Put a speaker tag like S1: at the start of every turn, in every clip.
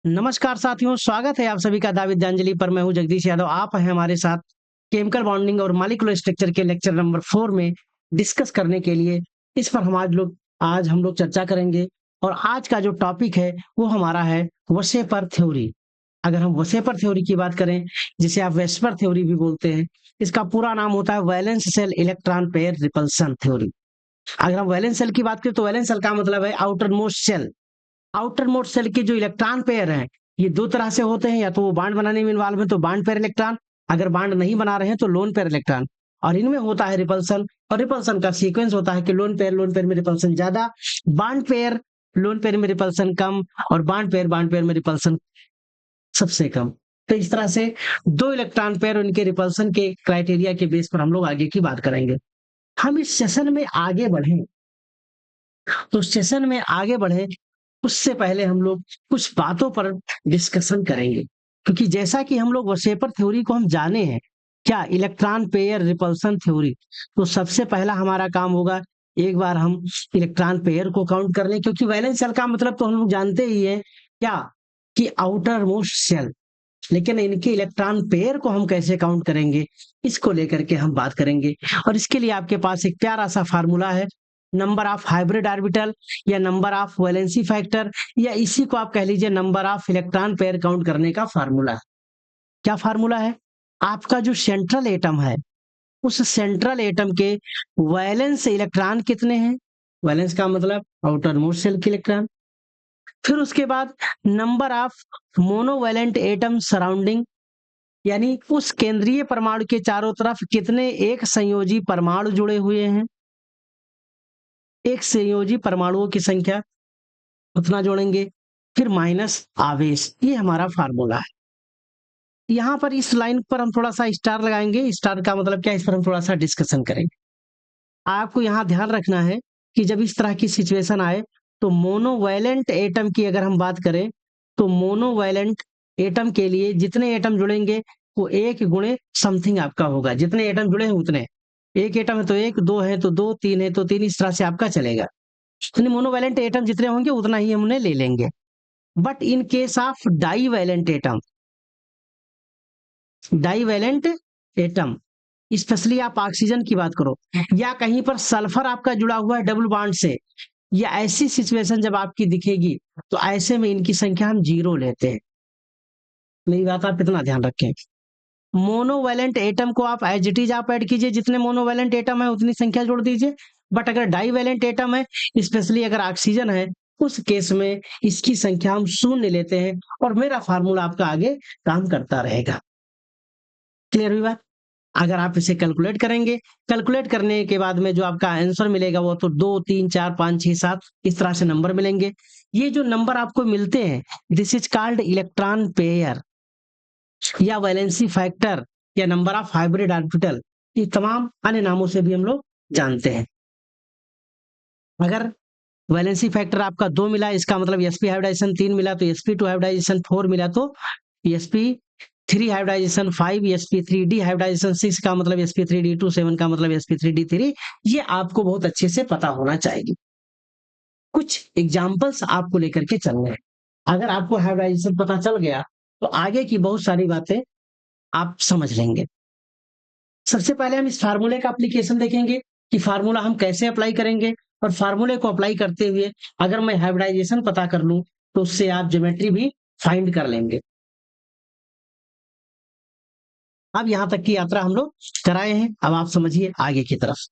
S1: नमस्कार साथियों, स्वागत है आप सभी का दा विद्यांजलि पर। मैं हूं जगदीश यादव। आप हैं हमारे साथ केमिकल बॉन्डिंग और मॉलिक्यूलर स्ट्रक्चर के लेक्चर नंबर 4 में डिस्कस करने के लिए। इस पर आज हम लोग चर्चा करेंगे और आज का जो टॉपिक है वो हमारा है वसेपर थ्योरी। अगर हम वसेपर थ्योरी की बात करें, जिसे आप वेस्पर थ्योरी भी बोलते हैं, इसका पूरा नाम होता है valence shell electron pair repulsion theory. अगर हम वैलेंस सेल की बात करें तो वैलेंस सेल का मतलब है outermost shell. Outermost shell के जो इलेक्ट्रॉन पेयर हैं, ये दो तरह से होते हैं। या तो वो बांड बनाने में इन्वॉल्व है तो बांड पेयर इलेक्ट्रॉन, अगर बांड नहीं बना रहे हैं तो लोन पेयर इलेक्ट्रॉन। और इनमें होता है रिपल्सन, और रिपल्सन का सीक्वेंस होता है कि लोन पेयर में रिपल्सन ज्यादा, बांड पेयर लोन पेयर में रिपल्सन कम, और बांड पेयर में रिपल्सन सबसे कम। तो इस तरह से दो इलेक्ट्रॉन पेयर उनके रिपल्सन के क्राइटेरिया के बेस पर हम लोग आगे की बात करेंगे। हम इस सेशन में आगे बढ़े, तो सेशन में आगे बढ़े उससे पहले हम लोग कुछ बातों पर डिस्कशन करेंगे, क्योंकि जैसा कि हम लोग वसेपर थ्योरी को हम जाने हैं, क्या इलेक्ट्रॉन पेयर रिपल्सन थ्योरी, तो सबसे पहला हमारा काम होगा एक बार हम इलेक्ट्रॉन पेयर को काउंट कर लें। क्योंकि वैलेंस सेल का मतलब तो हम लोग जानते ही हैं क्या, कि आउटर मोस्ट सेल। लेकिन इनके इलेक्ट्रॉन पेयर को हम कैसे काउंट करेंगे, इसको लेकर के हम बात करेंगे। और इसके लिए आपके पास एक प्यारा सा फार्मूला है, नंबर ऑफ हाइब्रिड ऑर्बिटल, या नंबर ऑफ वैलेंसी फैक्टर, या इसी को आप कह लीजिए number of electron pair count करने का फार्मूला। क्या फार्मूला है? आपका जो सेंट्रल एटम है, उस सेंट्रल एटम के वैलेंस इलेक्ट्रॉन कितने हैं, वैलेंस का मतलब आउटर मोस्ट सेल के इलेक्ट्रॉन। फिर उसके बाद number of monovalent atom surrounding, यानी उस केंद्रीय परमाणु के चारों तरफ कितने एक संयोजी परमाणु जुड़े हुए हैं, एक संयोजी परमाणुओं की संख्या उतना जोड़ेंगे। फिर माइनस आवेश, ये हमारा फार्मूला है। यहाँ पर इस लाइन पर हम थोड़ा सा स्टार लगाएंगे। स्टार का मतलब क्या है, इस पर हम थोड़ा सा डिस्कशन करेंगे। आपको यहाँ ध्यान रखना है कि जब इस तरह की सिचुएशन आए तो मोनोवैलेंट एटम की अगर हम बात करें, तो मोनोवैलेंट एटम के लिए जितने एटम जुड़ेंगे वो एक गुणे समथिंग आपका होगा। जितने एटम जुड़े हैं उतने, एक एटम है तो एक, दो है तो दो, तीन है तो तीन, इस तरह से आपका चलेगा। यानी मोनोवैलेंट एटम जितने होंगे उतना ही हम उन्हें ले लेंगे। But in case of divalent atom, divalent atom specially आप ऑक्सीजन की बात करो, या कहीं पर सल्फर आपका जुड़ा हुआ है डबल बॉन्ड से, या ऐसी सिचुएशन जब आपकी दिखेगी, तो ऐसे में इनकी संख्या हम जीरो लेते हैं। मेरी बात आप इतना ध्यान रखें। मोनोवैलेंट एटम को आप एज इट इज आप ऐड कीजिए, जितने मोनोवैलेंट एटम है उतनी संख्या जोड़ दीजिए। बट अगर डाईवैलेंट एटम है, स्पेशली अगर ऑक्सीजन है, उस केस में इसकी संख्या हम शून्य लेते हैं, और मेरा फार्मूला आपका आगे काम करता रहेगा। क्लियर हुई बात? अगर आप इसे कैलकुलेट करेंगे, कैलकुलेट करने के बाद में जो आपका आंसर मिलेगा वो तो 2 3 4 5 6 7 इस तरह से नंबर मिलेंगे। ये जो नंबर आपको मिलते हैं, this is called electron pair, या वैलेंसी फैक्टर, या नंबर ऑफ हाइब्रिड ऑर्बिटल, ये तमाम अन्य नामों से भी हम लोग जानते हैं। अगर वैलेंसी फैक्टर आपका 2 मिला, इसका मतलब sp हाइब्रिडाइजेशन 3 मिला, तो sp2 हाइब्रिडाइजेशन 4 मिला, तो sp3 हाइब्रिडाइजेशन 5, sp3d हाइब्रिडाइजेशन 6 का मतलब sp3d2, 7 का मतलब sp3d3। ये आपको बहुत अच्छे से पता होना चाहिए। कुछ एग्जाम्पल्स आपको लेकर के चलने हैं। अगर आपको हाइब्रिडाइजेशन पता चल गया तो आगे की बहुत सारी बातें आप समझ लेंगे। सबसे पहले हम इस फार्मूले का एप्लीकेशन देखेंगे कि फार्मूला हम कैसे अप्लाई करेंगे, और फार्मूले को अप्लाई करते हुए अगर मैं हाइब्रिडाइजेशन पता कर लूं तो उससे आप ज्योमेट्री भी फाइंड कर लेंगे। अब यहां तक की यात्रा हम लोग कराए हैं, अब आप समझिए आगे की तरफ।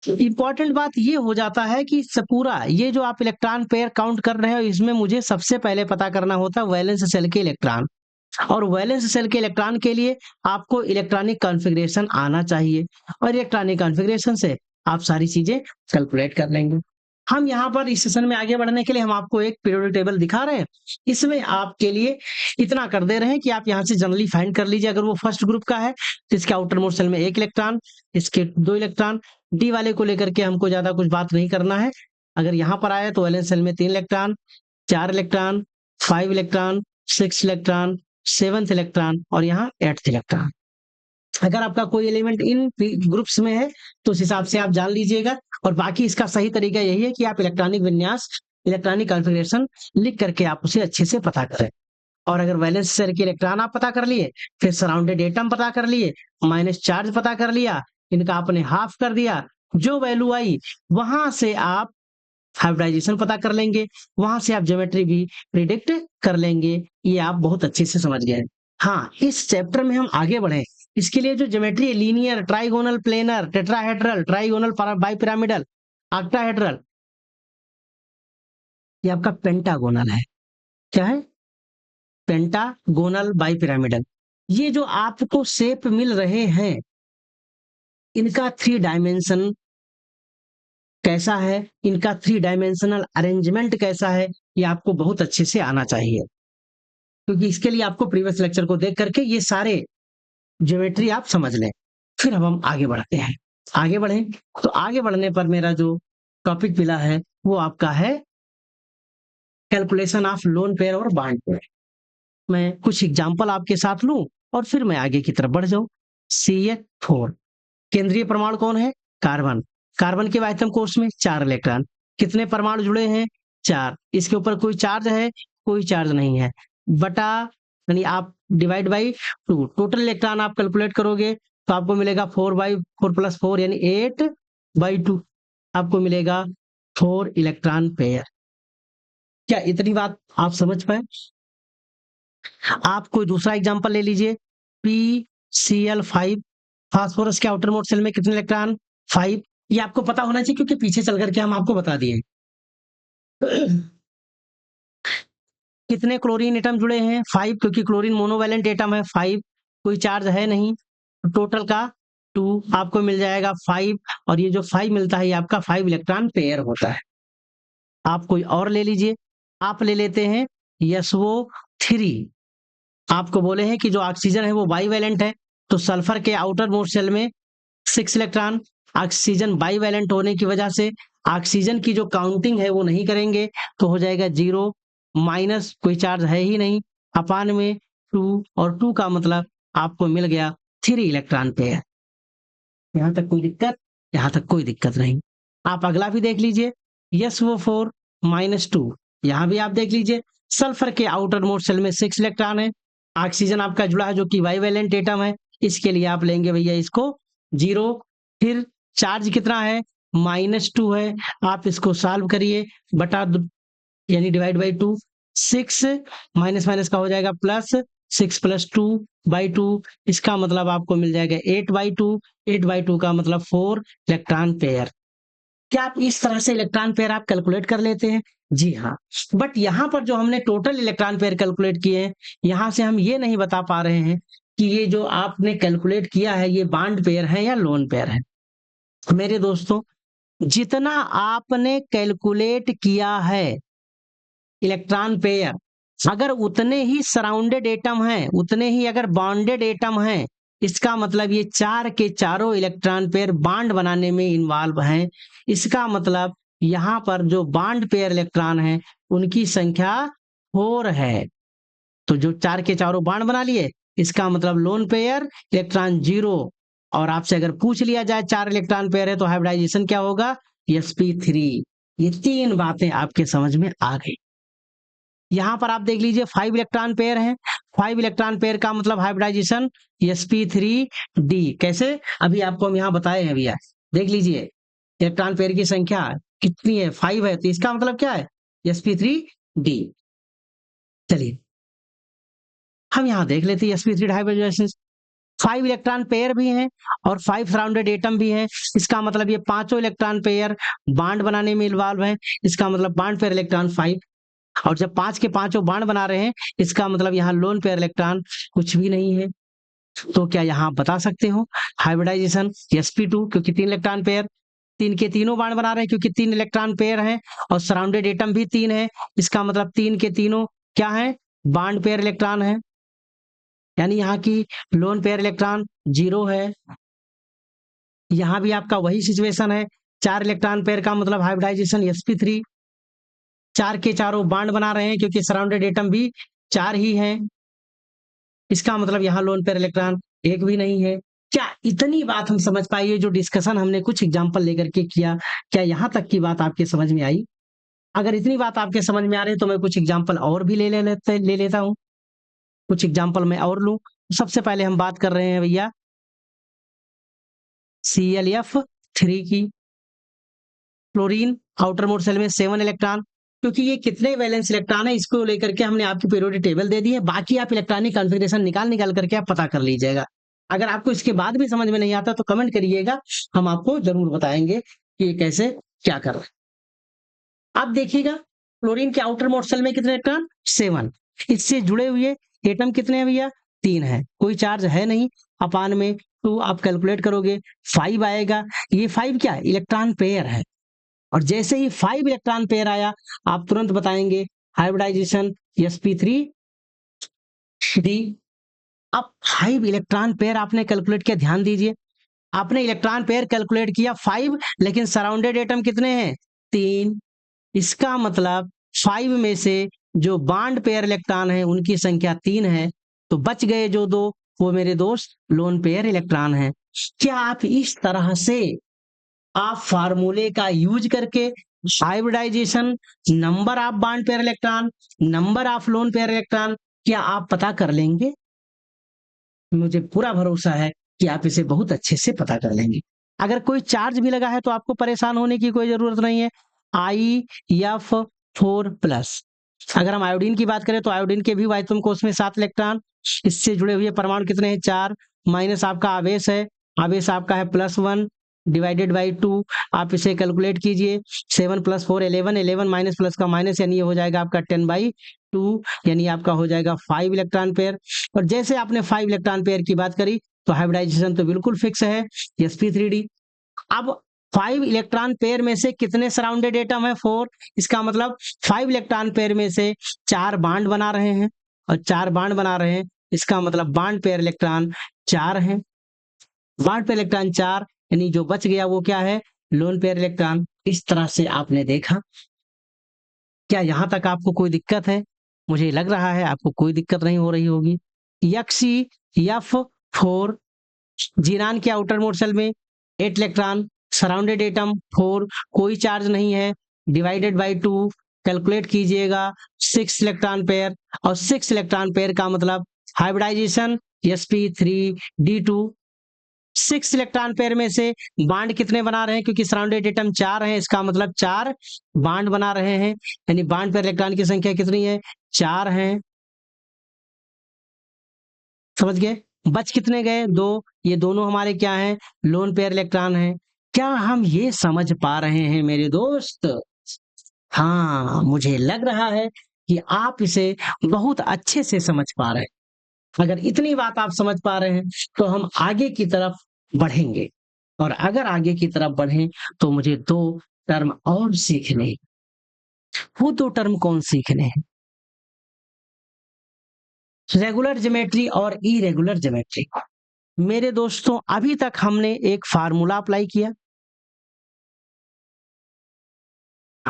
S1: इंपॉर्टेंट बात ये हो जाता है कि पूरा ये जो आप इलेक्ट्रॉन पेयर काउंट कर रहे हो, इसमें मुझे सबसे पहले पता करना होता है वैलेंस सेल के इलेक्ट्रॉन। और वैलेंस सेल के इलेक्ट्रॉन के लिए आपको इलेक्ट्रॉनिक कॉन्फ़िगरेशन आना चाहिए, और इलेक्ट्रॉनिक कॉन्फ़िगरेशन से आप सारी चीजें कैलकुलेट कर लेंगे। हम यहाँ पर इस सेशन में आगे बढ़ने के लिए हम आपको एक पीरियोडिक टेबल दिखा रहे हैं। इसमें आपके लिए इतना कर दे रहे हैं कि आप यहाँ से जनरली फाइंड कर लीजिए। अगर वो फर्स्ट ग्रुप का है तो इसके आउटर मोस्ट सेल में एक इलेक्ट्रॉन, इसके दो इलेक्ट्रॉन। डी वाले को लेकर के हमको ज्यादा कुछ बात नहीं करना है। अगर यहाँ पर आए तो वैलेंस सेल में 3 electron, 4 electron, 5 electron, 6 electron, 7th electron, और यहाँ 8th इलेक्ट्रॉन। अगर आपका कोई एलिमेंट इन ग्रुप्स में है तो उस हिसाब से आप जान लीजिएगा। और बाकी इसका सही तरीका यही है कि आप इलेक्ट्रॉनिक विन्यास इलेक्ट्रॉनिक कॉन्फ़िगरेशन लिख करके आप उसे अच्छे से पता करें। और अगर वैलेंस शेल के इलेक्ट्रॉन आप पता कर लिए, फिर सराउंडेड एटम पता कर लिए, माइनस चार्ज पता कर लिया, इनका आपने हाफ कर दिया, जो वैल्यू आई वहां से आप हाइब्रिडाइजेशन पता कर लेंगे, वहां से आप ज्योमेट्री भी प्रिडिक्ट कर लेंगे। ये आप बहुत अच्छे से समझ गए। हाँ, इस चैप्टर में हम आगे बढ़े, इसके लिए जो ज्योमेट्री है, linear, trigonal, planar, tetrahedral, trigonal, bipyramidal, octahedral, ये आपका पेंटागोनल है। क्या है? Pentagonal, bipyramidal. ये जो आपको शेप मिल रहे हैं, इनका 3 डायमेंशन कैसा है, इनका 3 डायमेंशनल अरेंजमेंट कैसा है, ये आपको बहुत अच्छे से आना चाहिए, क्योंकि इसके लिए आपको प्रीवियस लेक्चर को देख करके ये सारे ज्योमेट्री आप समझ लें। फिर अब हम आगे बढ़ते हैं। आगे बढ़े तो आगे बढ़ने पर मेरा जो टॉपिक मिला है वो आपका है कैलकुलेशन ऑफ लोन पेयर और बॉन्ड पेयर। मैं कुछ एग्जांपल आपके साथ लूं और फिर मैं आगे की तरफ बढ़ जाऊं। CH4 केंद्रीय परमाणु कौन है? कार्बन। कार्बन के आयतन कोष में 4 इलेक्ट्रॉन। कितने परमाणु जुड़े हैं? 4। इसके ऊपर कोई चार्ज है? कोई चार्ज नहीं है। बटा यानी आप डिवाइड बाई 2, टोटल इलेक्ट्रॉन आप कैलकुलेट करोगे तो आपको मिलेगा 4/4 + 4 यानी 8/2 आपको मिलेगा 4 इलेक्ट्रॉन पेयर। क्या इतनी बात आप समझ पाए? आप कोई दूसरा एग्जांपल ले लीजिए। PCl5, फास्फोरस के आउटर मोस्ट शेल में कितने इलेक्ट्रॉन? 5। ये आपको पता होना चाहिए क्योंकि पीछे चल करके हम आपको बता दिए। कितने क्लोरीन एटम जुड़े हैं? 5, क्योंकि क्लोरीन मोनोवैलेंट एटम है। 5, कोई चार्ज है नहीं। टोटल का 2 आपको मिल जाएगा 5, और ये जो 5 मिलता है ये आपका 5 इलेक्ट्रॉन पेयर होता है। आप कोई और ले लीजिए। आप ले लेते हैं SO3। आपको बोले हैं कि जो ऑक्सीजन है वो बाईवैलेंट है, तो सल्फर के आउटर मोस्ट शेल में 6 इलेक्ट्रॉन। ऑक्सीजन बाईवैलेंट होने की वजह से ऑक्सीजन की जो काउंटिंग है वो नहीं करेंगे, तो हो जाएगा 0, माइनस कोई चार्ज है ही नहीं, अपान में 2, और 2 का मतलब आपको मिल गया 3 इलेक्ट्रॉन पेयर। यहां तक कोई दिक्कत? यहां तक कोई दिक्कत नहीं। आप अगला भी देख लीजिए। SO4 -2, यहां भी आप देख लीजिए। सल्फर के आउटर मोस्ट शेल में 6 इलेक्ट्रॉन है। ऑक्सीजन आपका जुड़ा है जो कि बाईवैलेंट एटम है, इसके लिए आप लेंगे भैया इसको 0। फिर चार्ज कितना है? -2 है। आप इसको सॉल्व करिए, बटा यानी डिवाइड बाई 2। 6 माइनस माइनस का हो जाएगा प्लस, 6 + 2/2, इसका मतलब आपको मिल जाएगा 8/2। 8/2 का मतलब 4 इलेक्ट्रॉन पेयर। क्या आप इस तरह से इलेक्ट्रॉन पेयर आप कैलकुलेट कर लेते हैं? जी हाँ। बट यहाँ पर जो हमने टोटल इलेक्ट्रॉन पेयर कैलकुलेट किए हैं, यहाँ से हम ये नहीं बता पा रहे हैं कि ये जो आपने कैलकुलेट किया है ये बॉन्ड पेयर है या लोन पेयर है। मेरे दोस्तों, जितना आपने कैलकुलेट किया है इलेक्ट्रॉन पेयर, अगर उतने ही सराउंडेड एटम हैं, उतने ही अगर बॉन्डेड एटम हैं, इसका मतलब ये 4 के चारों इलेक्ट्रॉन पेयर बॉन्ड बनाने में इन्वॉल्व हैं। इसका मतलब यहाँ पर जो बॉन्ड पेयर इलेक्ट्रॉन हैं उनकी संख्या 4 है। तो जो 4 के चारों बॉन्ड बना लिए, इसका मतलब लोन पेयर इलेक्ट्रॉन 0। और आपसे अगर पूछ लिया जाए 4 इलेक्ट्रॉन पेयर है तो हाइब्रिडाइजेशन क्या होगा? sp3। ये 3 बातें आपके समझ में आ गई। यहाँ पर आप देख लीजिए 5 इलेक्ट्रॉन पेयर हैं। 5 इलेक्ट्रॉन पेयर का मतलब हाइब्रिडाइजेशन sp3d। कैसे? अभी आपको हम यहाँ बताए हैं भैया। देख लीजिए इलेक्ट्रॉन पेयर की संख्या कितनी है? 5 है, तो इसका मतलब क्या है? sp3d। चलिए हम यहाँ देख लेते हैं sp3 हाइब्रिडाइजेशन। 5 इलेक्ट्रॉन पेयर भी हैं और 5 सराउंडेड एटम भी हैं। इसका मतलब ये पांचों इलेक्ट्रॉन पेयर बॉन्ड बनाने में इन्वॉल्व हैं। इसका मतलब बॉन्ड पेयर इलेक्ट्रॉन 5। और जब 5 के पांचों बॉन्ड बना रहे हैं, इसका मतलब यहाँ लोन पेयर इलेक्ट्रॉन कुछ भी नहीं है। तो क्या यहाँ आप बता सकते हो हाइब्रिडाइजेशन sp2, क्योंकि 3 इलेक्ट्रॉन पेयर, 3 के तीनों बॉन्ड बना रहे हैं क्योंकि 3 इलेक्ट्रॉन पेयर हैं, और सराउंडेड एटम भी 3 है। इसका मतलब 3 के तीनों क्या है? बॉन्ड पेयर इलेक्ट्रॉन है। यानी यहाँ की लोन पेयर इलेक्ट्रॉन 0 है। यहाँ भी आपका वही सिचुएशन है। 4 इलेक्ट्रॉन पेयर का मतलब हाइब्रिडाइजेशन sp3। 4 के चारों बॉन्ड बना रहे हैं क्योंकि सराउंडेड एटम भी 4 ही हैं। इसका मतलब यहाँ लोन पेयर इलेक्ट्रॉन 1 भी नहीं है। क्या इतनी बात हम समझ पाए? ये जो डिस्कशन हमने कुछ एग्जांपल लेकर के किया, क्या यहाँ तक की बात आपके समझ में आई? अगर इतनी बात आपके समझ में आ रही है तो मैं कुछ एग्जाम्पल और भी ले लेता हूँ। कुछ एग्जाम्पल मैं और लूँ। सबसे पहले हम बात कर रहे हैं भैया ClF3 की। क्लोरीन आउटर मोर शेल में 7 इलेक्ट्रॉन, क्योंकि ये कितने वैलेंस इलेक्ट्रॉन है इसको लेकर के हमने आपकी पीरियोडिक टेबल दे दी है। बाकी आप इलेक्ट्रॉनिक कॉन्फ़िगरेशन निकाल करके आप पता कर लीजिएगा। अगर आपको इसके बाद भी समझ में नहीं आता तो कमेंट करिएगा, हम आपको जरूर बताएंगे कि कैसे क्या कर रहे हैं। आप देखिएगा क्लोरीन के आउटर मोर शेल में कितने इलेक्ट्रॉन? 7। इससे जुड़े हुए एटम कितने हैं भैया? 3 है। कोई चार्ज है नहीं। अपान में 2 आप कैलकुलेट करोगे 5 आएगा। ये 5 क्या है? इलेक्ट्रॉन पेयर है। और जैसे ही 5 इलेक्ट्रॉन पेयर आया आप तुरंत बताएंगे हाइब्रिडाइजेशन sp3d। अब 5 इलेक्ट्रॉन पेयर आपने कैलकुलेट किया, ध्यान दीजिए। आपने इलेक्ट्रॉन पेयर कैलकुलेट किया 5, लेकिन सराउंडेड एटम कितने हैं? 3। इसका मतलब 5 में से जो बॉन्ड पेयर इलेक्ट्रॉन है उनकी संख्या 3 है, तो बच गए जो 2 वो मेरे दोस्त लोन पेयर इलेक्ट्रॉन हैं। क्या आप इस तरह से आप फार्मूले का यूज करके hybridization, number of bond pair electron, number of lone pair electron, क्या आप पता कर लेंगे? मुझे पूरा भरोसा है कि आप इसे बहुत अच्छे से पता कर लेंगे। अगर कोई चार्ज भी लगा है तो आपको परेशान होने की कोई जरूरत नहीं है। IF4+। अगर हम आयोडीन की बात करें तो आयोडीन के भी वाइटम कोष में 7 इलेक्ट्रॉन। इससे जुड़े हुए परमाणु कितने हैं? 4। माइनस आपका आवेश है, आवेश आपका है +1 डिवाइडेड बाई 2। आप इसे कैलकुलेट कीजिए। 7 + 4 11, 11 माइनस प्लस का माइनस, यानी ये हो जाएगा आपका 10/2, यानी आपका हो जाएगा 5 इलेक्ट्रॉन पेयर। और जैसे आपने 5 इलेक्ट्रॉन पेयर की बात करी तो हाइब्रिडाइजेशन तो बिल्कुल फिक्स है, sp3d। अब 5 इलेक्ट्रॉन पेयर में से कितने सराउंडेड एटम है? 4। इसका मतलब 5 इलेक्ट्रॉन पेयर में से 4 बॉन्ड बना रहे हैं, और 4 बॉन्ड बना रहे हैं, इसका मतलब बॉन्ड पेयर इलेक्ट्रॉन 4 हैं। बॉन्ड पेयर इलेक्ट्रॉन 4, यानी जो बच गया वो क्या है? Loan pair electron. इस तरह से आपने देखा। क्या यहां तक आपको कोई दिक्कत है? मुझे लग रहा है आपको कोई दिक्कत नहीं हो रही होगी। ClF4, जीरान के आउटर मोर शेल में 8 इलेक्ट्रॉन, सराउंडेड एटम 4, कोई चार्ज नहीं है, डिवाइडेड बाई 2, कैलकुलेट कीजिएगा 6 इलेक्ट्रॉन पेयर। और 6 इलेक्ट्रॉन पेयर का मतलब हाइब्रिडाइजेशन sp3d2। 6 इलेक्ट्रॉन पेयर में से बॉन्ड कितने बना रहे हैं? क्योंकि सराउंडेड एटम 4 हैं, इसका मतलब 4 बॉन्ड बना रहे हैं, यानी बॉन्ड पेयर इलेक्ट्रॉन की संख्या कितनी है? 4 है। समझ गए? बच कितने गए? 2। ये दोनों हमारे क्या हैं? लोन पेयर इलेक्ट्रॉन हैं। क्या हम ये समझ पा रहे हैं मेरे दोस्त? हाँ, मुझे लग रहा है कि आप इसे बहुत अच्छे से समझ पा रहे हैं। अगर इतनी बात आप समझ पा रहे हैं तो हम आगे की तरफ बढ़ेंगे, और अगर आगे की तरफ बढ़ें तो मुझे 2 टर्म और सीखने हैं। वो 2 टर्म कौन सीखने हैं? रेगुलर ज्योमेट्री और इरेगुलर ज्योमेट्री। मेरे दोस्तों, अभी तक हमने एक फार्मूला अप्लाई किया।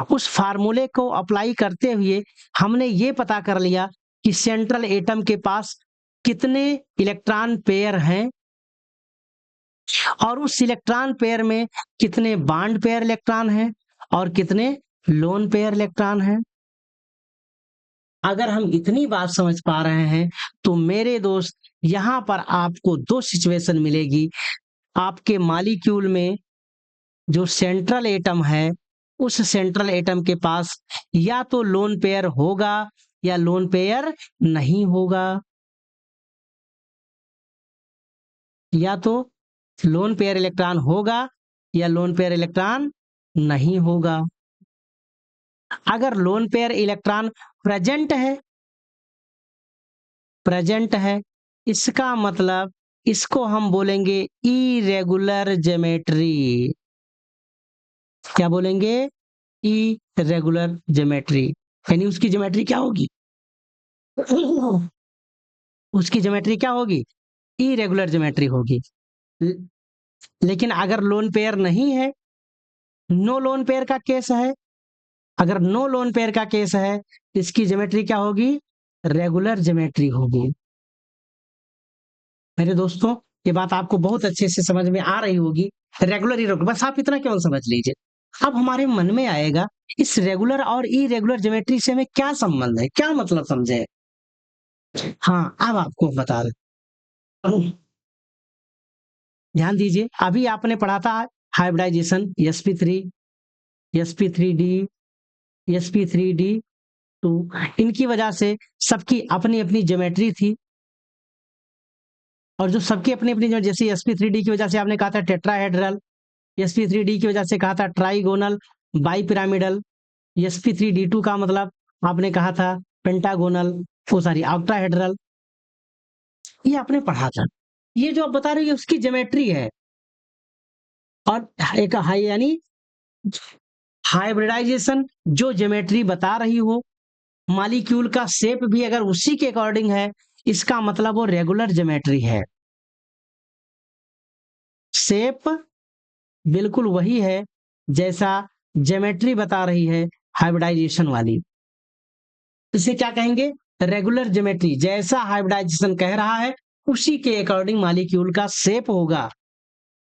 S1: उस फार्मूले को अप्लाई करते हुए हमने ये पता कर लिया कि सेंट्रल एटम के पास कितने इलेक्ट्रॉन पेयर हैं, और उस इलेक्ट्रॉन पेयर में कितने बॉन्ड पेयर इलेक्ट्रॉन हैं और कितने लोन पेयर इलेक्ट्रॉन हैं। अगर हम इतनी बात समझ पा रहे हैं तो मेरे दोस्त, यहां पर आपको 2 सिचुएशन मिलेगी। आपके मॉलिक्यूल में जो सेंट्रल एटम है, उस सेंट्रल एटम के पास या तो लोन पेयर होगा या लोन पेयर नहीं होगा। या तो लोन पेयर इलेक्ट्रॉन होगा या लोन पेयर इलेक्ट्रॉन नहीं होगा। अगर लोन पेयर इलेक्ट्रॉन प्रेजेंट है, इसका मतलब इसको हम बोलेंगे इरेगुलर ज्योमेट्री। क्या बोलेंगे? Irregular geometry. यानी उसकी ज्योमेट्री क्या होगी? उसकी ज्योमेट्री क्या होगी? इरेगुलर ज्योमेट्री होगी। ल- लेकिन अगर लोन पेयर नहीं है, नो लोन पेयर का केस है, अगर नो लोन पेयर का केस है, इसकी ज्योमेट्री क्या होगी? रेगुलर ज्योमेट्री होगी। मेरे दोस्तों, ये बात आपको बहुत अच्छे से समझ में आ रही होगी। रेगुलर ही बस आप इतना केवल समझ लीजिए। अब हमारे मन में आएगा इस रेगुलर और इरेगुलर ज्योमेट्री से हमें क्या संबंध है, क्या मतलब समझे? हाँ, अब आपको बता रहे, ध्यान दीजिए, अभी आपने पढ़ा था हाइब्रिडाइजेशन, sp3, sp3d, sp3d2, इनकी वजह से सबकी अपनी अपनी ज्योमेट्री थी, और जो सबकी अपनी अपनी जैसे sp3d की वजह से आपने कहा था टेट्राहेड्रल, sp3d की वजह से कहा था ट्राइगोनल, बाइपिरामिडल, sp3d2 का मतलब आपने कहा था पेंटागोनल, ओ सॉरी ऑक्टाहेड्रल, ये आपने पढ़ा था। ये जो आप बता रहे हो ये उसकी ज्योमेट्री है, और एक हाई यानी हाइब्रिडाइजेशन जो ज्योमेट्री बता रही हो, मॉलिक्यूल का शेप भी अगर उसी के अकॉर्डिंग है, इसका मतलब वो रेगुलर ज्योमेट्री है। शेप बिल्कुल वही है जैसा ज्योमेट्री बता रही है हाइब्रिडाइजेशन वाली, इसे क्या कहेंगे? Regular geometry. जैसा हाइब्रिडाइजेशन कह रहा है उसी के अकॉर्डिंग मॉलिक्यूल का शेप होगा,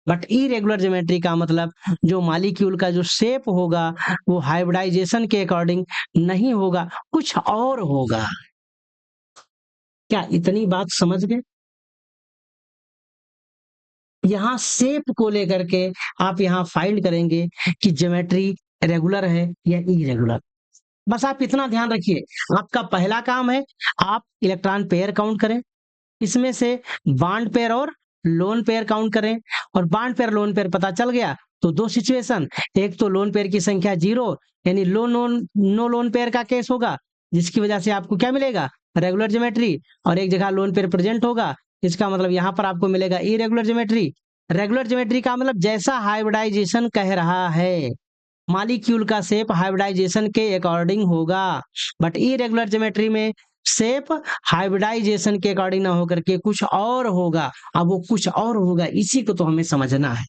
S1: बट इरेगुलर ज्योमेट्री का मतलब जो मॉलिक्यूल का जो शेप होगा वो हाइब्रिडाइजेशन के अकॉर्डिंग नहीं होगा, कुछ और होगा। क्या इतनी बात समझ गए? यहाँ शेप को लेकर के आप यहाँ फाइंड करेंगे कि ज्योमेट्री रेगुलर है या इरेगुलर, बस आप इतना ध्यान रखिए। आपका पहला काम है आप इलेक्ट्रॉन पेयर काउंट करें, इसमें से बॉन्ड पेयर और लोन पेयर काउंट करें, और बॉन्ड पेयर लोन पेयर पता चल गया तो दो सिचुएशन, एक तो लोन पेयर की संख्या 0 यानी नो लोन पेयर का केस होगा, जिसकी वजह से आपको क्या मिलेगा? रेगुलर ज्योमेट्री, और एक जगह लोन पेयर प्रेजेंट होगा, इसका मतलब यहां पर आपको मिलेगा इरेगुलर ज्योमेट्री। रेगुलर ज्योमेट्री का मतलब जैसा हाइब्रिडाइजेशन कह रहा है, मॉलिक्यूल का शेप हाइब्रिडाइजेशन के अकॉर्डिंग होगा, बट इरेगुलर ज्योमेट्री में शेप हाइब्रिडाइजेशन के अकॉर्डिंग ना होकर के कुछ और होगा। अब वो कुछ और होगा, इसी को तो हमें समझना है।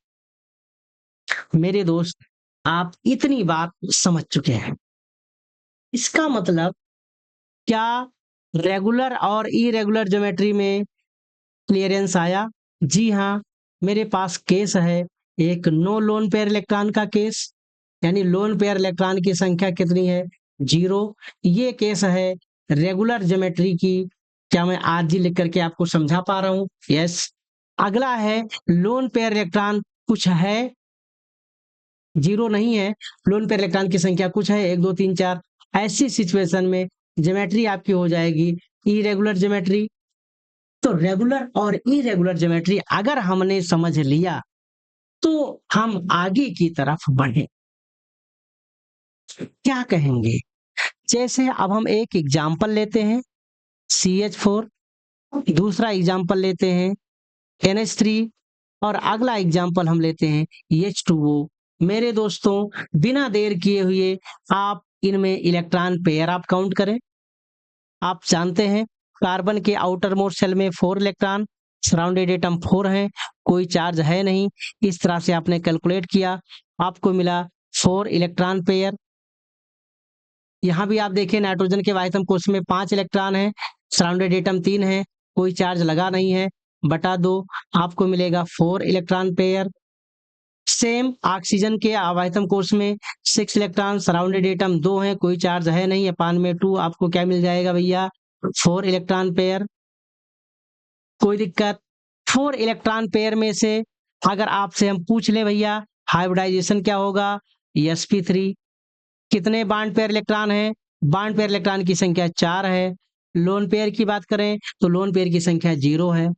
S1: मेरे दोस्त, आप इतनी बात समझ चुके हैं, इसका मतलब क्या रेगुलर और इरेगुलर ज्योमेट्री में क्लियरेंस आया? जी हाँ, मेरे पास केस है एक नो लोन पेयर इलेक्ट्रॉन का केस, यानी लोन पेयर इलेक्ट्रॉन की संख्या कितनी है? 0। ये केस है रेगुलर ज्योमेट्री की। क्या मैं आरजी लिख करके आपको समझा पा रहा हूँ? यस। अगला है लोन पेयर इलेक्ट्रॉन कुछ है, 0 नहीं है, लोन पेयर इलेक्ट्रॉन की संख्या कुछ है, 1 2 3 4, ऐसी सिचुएशन में ज्योमेट्री आपकी हो जाएगी इरेगुलर ज्योमेट्री। तो रेगुलर और इरेगुलर ज्योमेट्री अगर हमने समझ लिया तो हम आगे की तरफ बढ़े। क्या कहेंगे? जैसे अब हम एक एग्जाम्पल लेते हैं CH4, दूसरा एग्जाम्पल लेते हैं NH3, और अगला एग्जाम्पल हम लेते हैं H2O। मेरे दोस्तों, बिना देर किए हुए आप इनमें इलेक्ट्रॉन पेयर आप काउंट करें। आप जानते हैं कार्बन के आउटर मोस्ट शेल में 4 इलेक्ट्रॉन, सराउंडेड एटम 4 हैं, कोई चार्ज है नहीं, इस तरह से आपने कैलकुलेट किया, आपको मिला 4 इलेक्ट्रॉन पेयर। यहाँ भी आप देखिए नाइट्रोजन के वाइटम कोष में 5 इलेक्ट्रॉन है, सराउंडेड एटम 3 है, कोई चार्ज लगा नहीं है, बटा 2 आपको मिलेगा 4 इलेक्ट्रॉन पेयर। सेम ऑक्सीजन के आयतन कोष में 6 इलेक्ट्रॉन, सराउंडेड एटम 2 है, कोई चार्ज है नहीं, अपान में 2 आपको क्या मिल जाएगा भैया? 4 इलेक्ट्रॉन पेयर। कोई दिक्कत? 4 इलेक्ट्रॉन पेयर में से अगर आपसे हम पूछ ले भैया हाइब्रिडाइजेशन क्या होगा? sp3। कितने बॉन्ड पेयर इलेक्ट्रॉन है? बॉन्ड पेयर इलेक्ट्रॉन की संख्या 4 है। लोन पेयर की बात करें तो लोन पेयर की संख्या 0 है।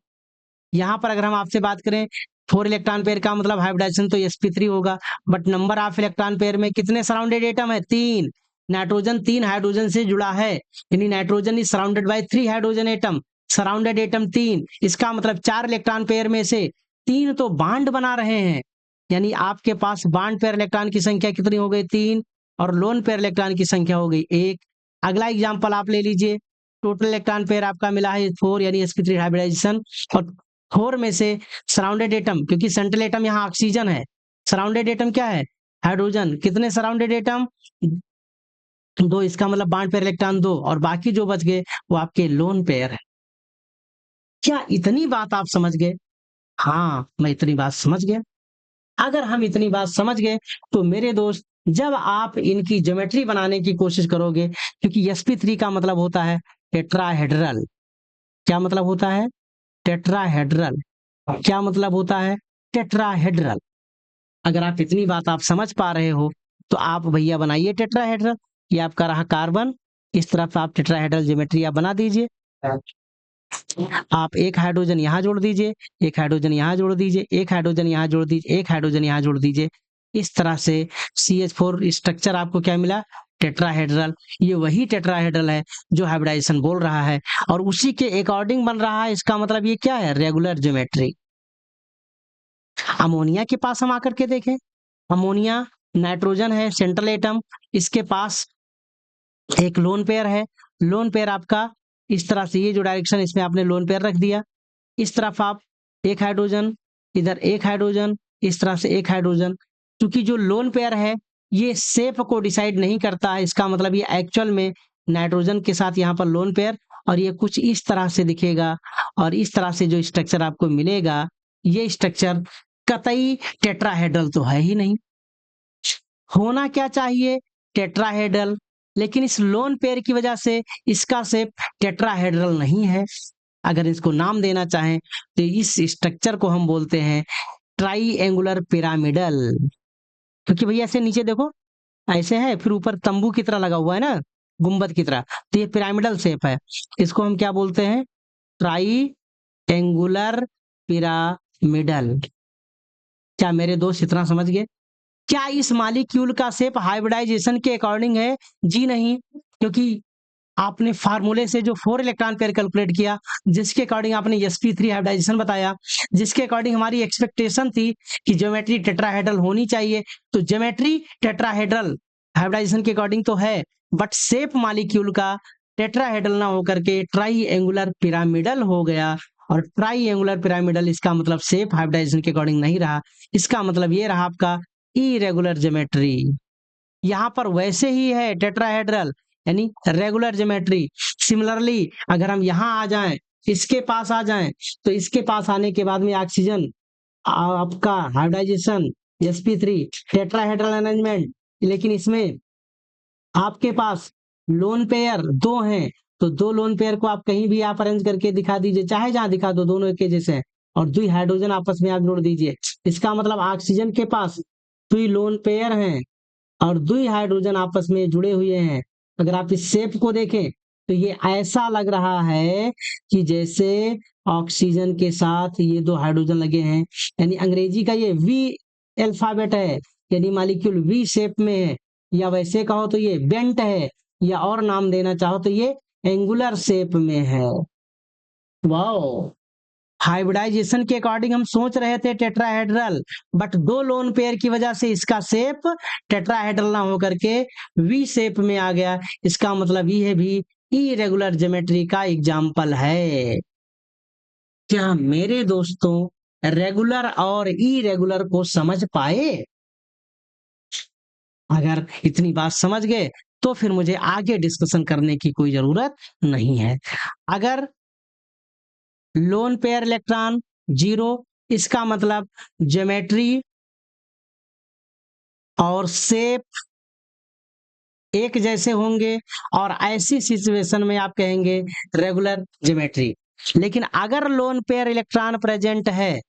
S1: यहाँ पर अगर हम आपसे बात करें 4 इलेक्ट्रॉन पेयर का मतलब हाइब्रिडाइजेशन तो sp3 होगा, but number of electron pair में कितने सराउंडेड एटम है? 3। नाइट्रोजन 3 हाइड्रोजन से जुड़ा है, यानी nitrogen is surrounded by 3 hydrogen atom, surrounded atom 3, इसका मतलब 4 इलेक्ट्रॉन पेयर में से 3 तो बॉन्ड बना रहे हैं, यानी आपके पास बॉन्ड पेयर इलेक्ट्रॉन की संख्या कितनी हो गई? 3, और लोन पेयर इलेक्ट्रॉन की संख्या हो गई 1। अगला एग्जाम्पल आप ले लीजिए, टोटल इलेक्ट्रॉन पेयर आपका मिला है 4, यानी sp3 हाइब्रिडाइजेशन, और 4 में से सराउंडेड एटम, क्योंकि सेंट्रल एटम यहाँ ऑक्सीजन है, सराउंडेड एटम क्या है? हाइड्रोजन। कितने सराउंडेड एटम? 2, इसका मतलब बॉन्ड पेयर इलेक्ट्रॉन 2, और बाकी जो बच गए वो आपके लोन पेयर है। क्या इतनी बात आप समझ गए? हाँ, मैं इतनी बात समझ गया। अगर हम इतनी बात समझ गए तो मेरे दोस्त जब आप इनकी ज्योमेट्री बनाने की कोशिश करोगे, क्योंकि sp3 का मतलब होता है टेट्राहेड्रल। क्या मतलब होता है? टेट्राहेड्रल। क्या मतलब होता है? टेट्राहेड्रल। अगर आप इतनी बात आप समझ पा रहे हो तो आप भैया बनाइए टेट्राहेड्रल। ये आपका रहा कार्बन, इस तरफ आप टेट्राहेड्रल ज्योमेट्री आप बना दीजिए। आप एक हाइड्रोजन यहाँ जोड़ दीजिए, एक हाइड्रोजन यहाँ जोड़ दीजिए, एक हाइड्रोजन यहाँ जोड़ दीजिए, एक हाइड्रोजन यहाँ जोड़ दीजिए। इस तरह से CH4 स्ट्रक्चर आपको क्या मिला? टेट्राहेड्रल। ये वही टेट्राहेड्रल है जो हाइब्रिडाइजेशन बोल रहा है, और उसी के अकॉर्डिंग बन रहा है। इसका मतलब ये क्या है? Regular geometry. अमोनिया के पास हम आकर के देखें, अमोनिया नाइट्रोजन है सेंट्रल एटम, इसके पास एक लोन पेयर है। लोन पेयर आपका इस तरह से, ये जो डायरेक्शन इसमें आपने लोन पेयर रख दिया, इस तरफ आप एक हाइड्रोजन, इधर एक हाइड्रोजन, इस तरह से एक हाइड्रोजन। क्योंकि जो लोन पेयर है ये शेप को डिसाइड नहीं करता है, इसका मतलब ये एक्चुअल में नाइट्रोजन के साथ यहाँ पर लोन पेयर, और ये कुछ इस तरह से दिखेगा, और इस तरह से जो स्ट्रक्चर आपको मिलेगा, ये स्ट्रक्चर कतई टेट्राहेड्रल तो है ही नहीं। होना क्या चाहिए? टेट्राहेड्रल। लेकिन इस लोन पेयर की वजह से इसका शेप टेट्राहेड्रल नहीं है। अगर इसको नाम देना चाहें तो इस स्ट्रक्चर को हम बोलते हैं ट्राइएंगुलर पिरामिडल। क्योंकि भैया ऐसे नीचे देखो, ऐसे है, फिर ऊपर तंबू की तरह लगा हुआ है ना, गुंबद की तरह, तो ये पिरामिडल शेप है। इसको हम क्या बोलते हैं? Triangular pyramidal. क्या मेरे दोस्त इतना समझ गए? क्या इस मालिक्यूल का शेप हाइब्रिडाइजेशन के अकॉर्डिंग है? जी नहीं, क्योंकि आपने फार्मूले से जो 4 इलेक्ट्रॉन पेयर कैलकुलेट किया, जिसके अकॉर्डिंग आपने sp3 हाइब्रिडाइजेशन बताया, जिसके अकॉर्डिंग हमारी एक्सपेक्टेशन थी कि ज्योमेट्री टेट्राहेड्रल होनी चाहिए, तो ज्योमेट्री टेट्राहेड्रल हाइब्रिडाइजेशन के अकॉर्डिंग तो है, बट शेप मालिक्यूल का टेट्राहेड्रल ना होकर के ट्राइएंगुलर पिरामिडल हो गया। और ट्राइएंगुलर पिरामिडल इसका मतलब शेप हाइब्रिडाइजेशन के अकॉर्डिंग नहीं रहा, इसका मतलब ये रहा आपका इरेगुलर ज्योमेट्री। यहाँ पर वैसे ही है टेट्राहेड्रल, यानी रेगुलर ज्योमेट्री। सिमिलरली अगर हम यहाँ आ जाएं, इसके पास आ जाएं, तो इसके पास आने के बाद में ऑक्सीजन आपका हाइब्रिडाइजेशन sp3 टेट्राहेड्रल अरेंजमेंट, लेकिन इसमें आपके पास लोन पेयर दो हैं, तो दो लोन पेयर को आप कहीं भी आप अरेंज करके दिखा दीजिए, चाहे जहां दिखा दो, दोनों एक के जैसे हैं, और दुई हाइड्रोजन आपस में आप जोड़ दीजिए। इसका मतलब ऑक्सीजन के पास दुई लोन पेयर हैं और दुई हाइड्रोजन आपस में जुड़े हुए हैं। अगर आप इस शेप को देखें तो ये ऐसा लग रहा है कि जैसे ऑक्सीजन के साथ ये दो हाइड्रोजन लगे हैं, यानी अंग्रेजी का ये वी अल्फाबेट है, यानी मॉलिक्यूल वी शेप में है, या वैसे कहो तो ये बेंट है, या और नाम देना चाहो तो ये एंगुलर शेप में है। वाओ! हाइब्रिडाइजेशन के अकॉर्डिंग हम सोच रहे थे टेट्राहेड्रल, बट दो लोन पेयर की वजह से इसका शेप टेट्राहेड्रल ना होकर के वी शेप में आ गया। इसका मतलब ये भी इरेगुलर ज्योमेट्री का एग्जाम्पल है। क्या मेरे दोस्तों रेगुलर और इरेगुलर को समझ पाए? अगर इतनी बात समझ गए तो फिर मुझे आगे डिस्कशन करने की कोई जरूरत नहीं है। अगर लोन पेयर इलेक्ट्रॉन 0, इसका मतलब ज्योमेट्री और शेप एक जैसे होंगे, और ऐसी सिचुएशन में आप कहेंगे रेगुलर ज्योमेट्री। लेकिन अगर लोन पेयर इलेक्ट्रॉन प्रेजेंट है,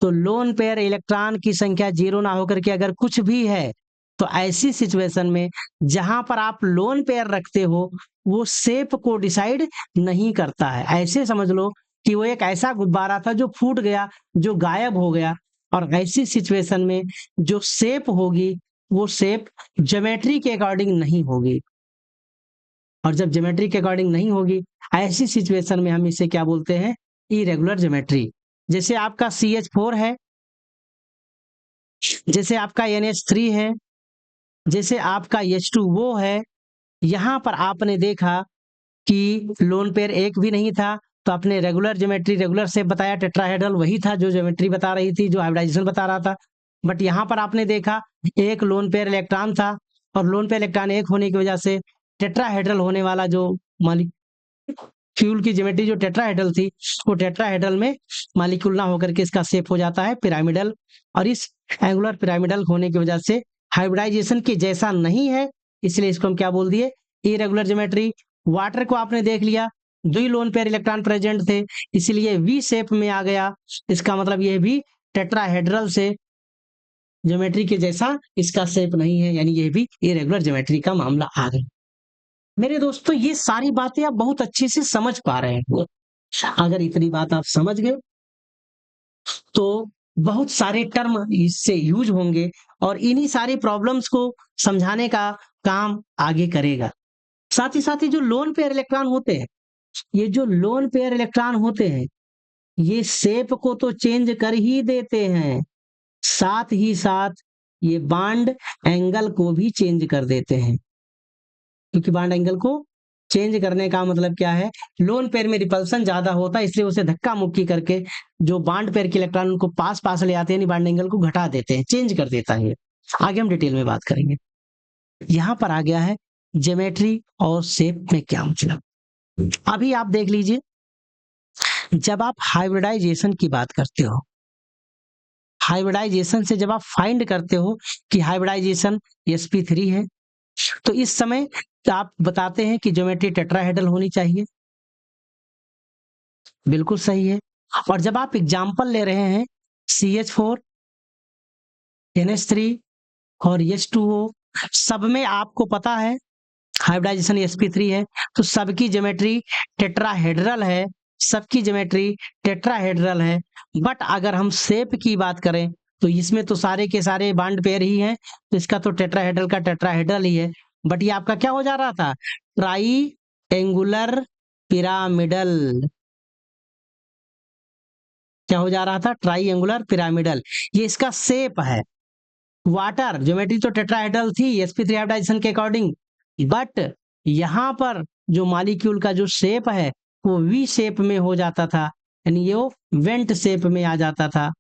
S1: तो लोन पेयर इलेक्ट्रॉन की संख्या 0 ना होकर के अगर कुछ भी है, तो ऐसी सिचुएशन में जहां पर आप लोन पेयर रखते हो वो शेप को डिसाइड नहीं करता है। ऐसे समझ लो कि वो एक ऐसा गुब्बारा था जो फूट गया, जो गायब हो गया, और ऐसी सिचुएशन में जो शेप होगी वो शेप ज्योमेट्री के अकॉर्डिंग नहीं होगी। और जब ज्योमेट्री के अकॉर्डिंग नहीं होगी, ऐसी सिचुएशन में हम इसे क्या बोलते हैं? Irregular geometry. जैसे आपका CH4 है, जैसे आपका NH3 है, जैसे आपका H2O है। यहाँ पर आपने देखा कि लोन पेयर एक भी नहीं था, तो आपने रेगुलर ज्योमेट्री, रेगुलर शेप बताया, टेट्राहेड्रल वही था जो ज्योमेट्री बता रही थी, जो हाइब्रिडाइजेशन बता रहा था। बट यहाँ पर आपने देखा एक लोन पेयर इलेक्ट्रॉन था, और लोन पेयर इलेक्ट्रॉन एक होने की वजह से टेट्राहेड्रल होने वाला जो मॉलिक्यूल की ज्योमेट्री जो टेट्राहेड्रल थी, वो टेट्राहेड्रल में मॉलिक्यूल ना होकर के इसका शेप हो जाता है पिरामिडल, और इस एंगुलर पिरामिडल होने की वजह से हाइब्रिडाइजेशन के जैसा नहीं है, इसलिए इसको हम क्या बोल दिए, इरेगुलर ज्योमेट्री। वाटर को आपने देख लिया, 2 लोन पेयर इलेक्ट्रॉन प्रेजेंट थे, इसलिए वी शेप में आ गया। इसका मतलब ये भी टेट्राहेड्रल से ज्योमेट्री के जैसा इसका शेप नहीं है, यानी ये भी इरेगुलर ज्योमेट्री का मामला आ गया। मेरे दोस्तों, ये सारी बातें आप बहुत अच्छे से समझ पा रहे हैं। अगर इतनी बात आप समझ गए तो बहुत सारे टर्म इससे यूज होंगे और इन्हीं सारी प्रॉब्लम्स को समझाने का काम आगे करेगा। साथ ही जो लोन पेयर इलेक्ट्रॉन होते हैं, ये जो लोन पेयर इलेक्ट्रॉन होते हैं, ये शेप को तो चेंज कर ही देते हैं, साथ ही साथ ये बॉन्ड एंगल को भी चेंज कर देते हैं। क्योंकि बॉन्ड एंगल को चेंज करने का मतलब क्या है, लोन पेयर में रिपल्सन ज्यादा होता है, इसलिए उसे धक्का मुक्की करके जो बॉन्ड पेयर के इलेक्ट्रॉन उनको पास पास ले आते हैं, बॉन्ड एंगल को घटा देते हैं, चेंज कर देता है। आगे हम डिटेल में बात करेंगे। यहां पर आ गया है ज्योमेट्री और शेप में क्या मतलब। अभी आप देख लीजिए, जब आप हाइब्रिडाइजेशन की बात करते हो, हाइब्रिडाइजेशन से जब आप फाइंड करते हो कि हाइब्रिडाइजेशन sp3 है, तो इस समय आप बताते हैं कि ज्योमेट्री टेट्राहेड्रल होनी चाहिए। बिल्कुल सही है। और जब आप एग्जाम्पल ले रहे हैं CH4, NH3 और H2O, सब में आपको पता है हाइब्रिडाइजेशन sp3 है, तो सबकी ज्योमेट्री टेट्राहेड्रल है, सबकी ज्योमेट्री टेट्राहेड्रल है। बट अगर हम शेप की बात करें तो इसमें तो सारे के सारे बॉन्ड पेयर ही हैं, तो इसका तो टेट्राहेड्रल का टेट्राहेड्रल ही है। बट ये आपका क्या हो जा रहा था, ट्राई एंगुलर पिरामिडल। क्या हो जा रहा था, ट्राई एंगुलर पिरामिडल। ये इसका शेप है। वाटर ज्योमेट्री तो टेट्राहेड्रल थी sp3 हाइब्रिडाइजेशन के अकॉर्डिंग, बट यहां पर जो मॉलिक्यूल का जो शेप है वो वी शेप में हो जाता था, यानी ये वेंट शेप में आ जाता था।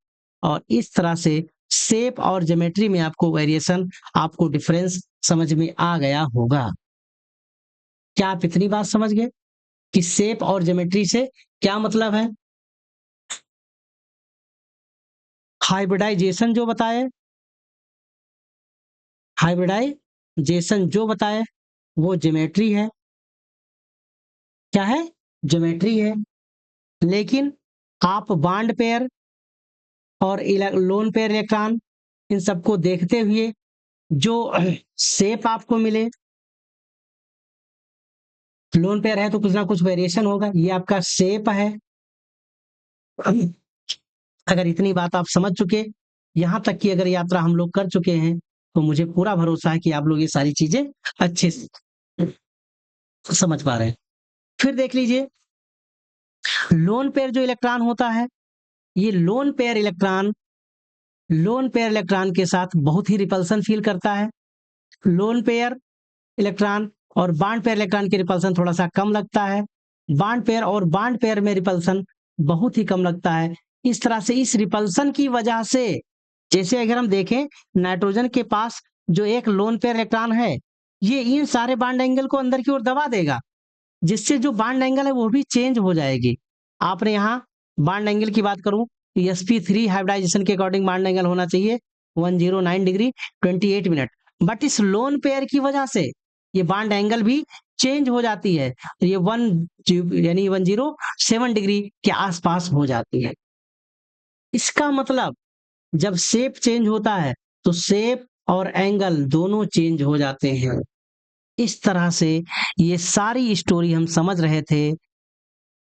S1: और इस तरह से शेप और ज्योमेट्री में आपको वेरिएशन, आपको डिफरेंस समझ में आ गया होगा। क्या आप इतनी बात समझ गए कि शेप और ज्योमेट्री से क्या मतलब है। हाइब्रिडाइजेशन जो बताए, हाइब्रिडाइजेशन जो बताए वो ज्योमेट्री है। क्या है, ज्योमेट्री है। लेकिन आप बॉन्ड पेयर और लोन पेयर इलेक्ट्रॉन, इन सबको देखते हुए जो शेप आपको मिले, लोन पेयर है तो कुछ ना कुछ वेरिएशन होगा, ये आपका शेप है। अगर इतनी बात आप समझ चुके, यहां तक की अगर यात्रा हम लोग कर चुके हैं, तो मुझे पूरा भरोसा है कि आप लोग ये सारी चीजें अच्छे से समझ पा रहे हैं। फिर देख लीजिए, लोन पेयर जो इलेक्ट्रॉन होता है, ये लोन पेयर इलेक्ट्रॉन के साथ बहुत ही रिपल्सन फील करता है। लोन पेयर इलेक्ट्रॉन और बॉन्ड पेयर इलेक्ट्रॉन की रिपल्सन थोड़ा सा कम लगता है, बॉन्ड पेयर और बॉन्ड पेयर में रिपल्सन बहुत ही कम लगता है। इस तरह से इस रिपल्सन की वजह से, जैसे अगर हम देखें नाइट्रोजन के पास जो एक लोन पेयर इलेक्ट्रॉन है, ये इन सारे बॉन्ड एंगल को अंदर की ओर दबा देगा, जिससे जो बॉन्ड एंगल है वो भी चेंज हो जाएगी। आपने यहाँ बॉन्ड एंगल की बात करूं तो sp3 हाइब्रिडाइजेशन के अकॉर्डिंग बॉन्ड एंगल होना चाहिए 109 डिग्री 28 मिनट, बट इस लोन पेयर की वजह से ये बॉन्ड एंगल भी चेंज हो जाती है, ये 107 डिग्री के आसपास हो जाती है। इसका मतलब जब शेप चेंज होता है तो शेप और एंगल दोनों चेंज हो जाते हैं। इस तरह से ये सारी स्टोरी हम समझ रहे थे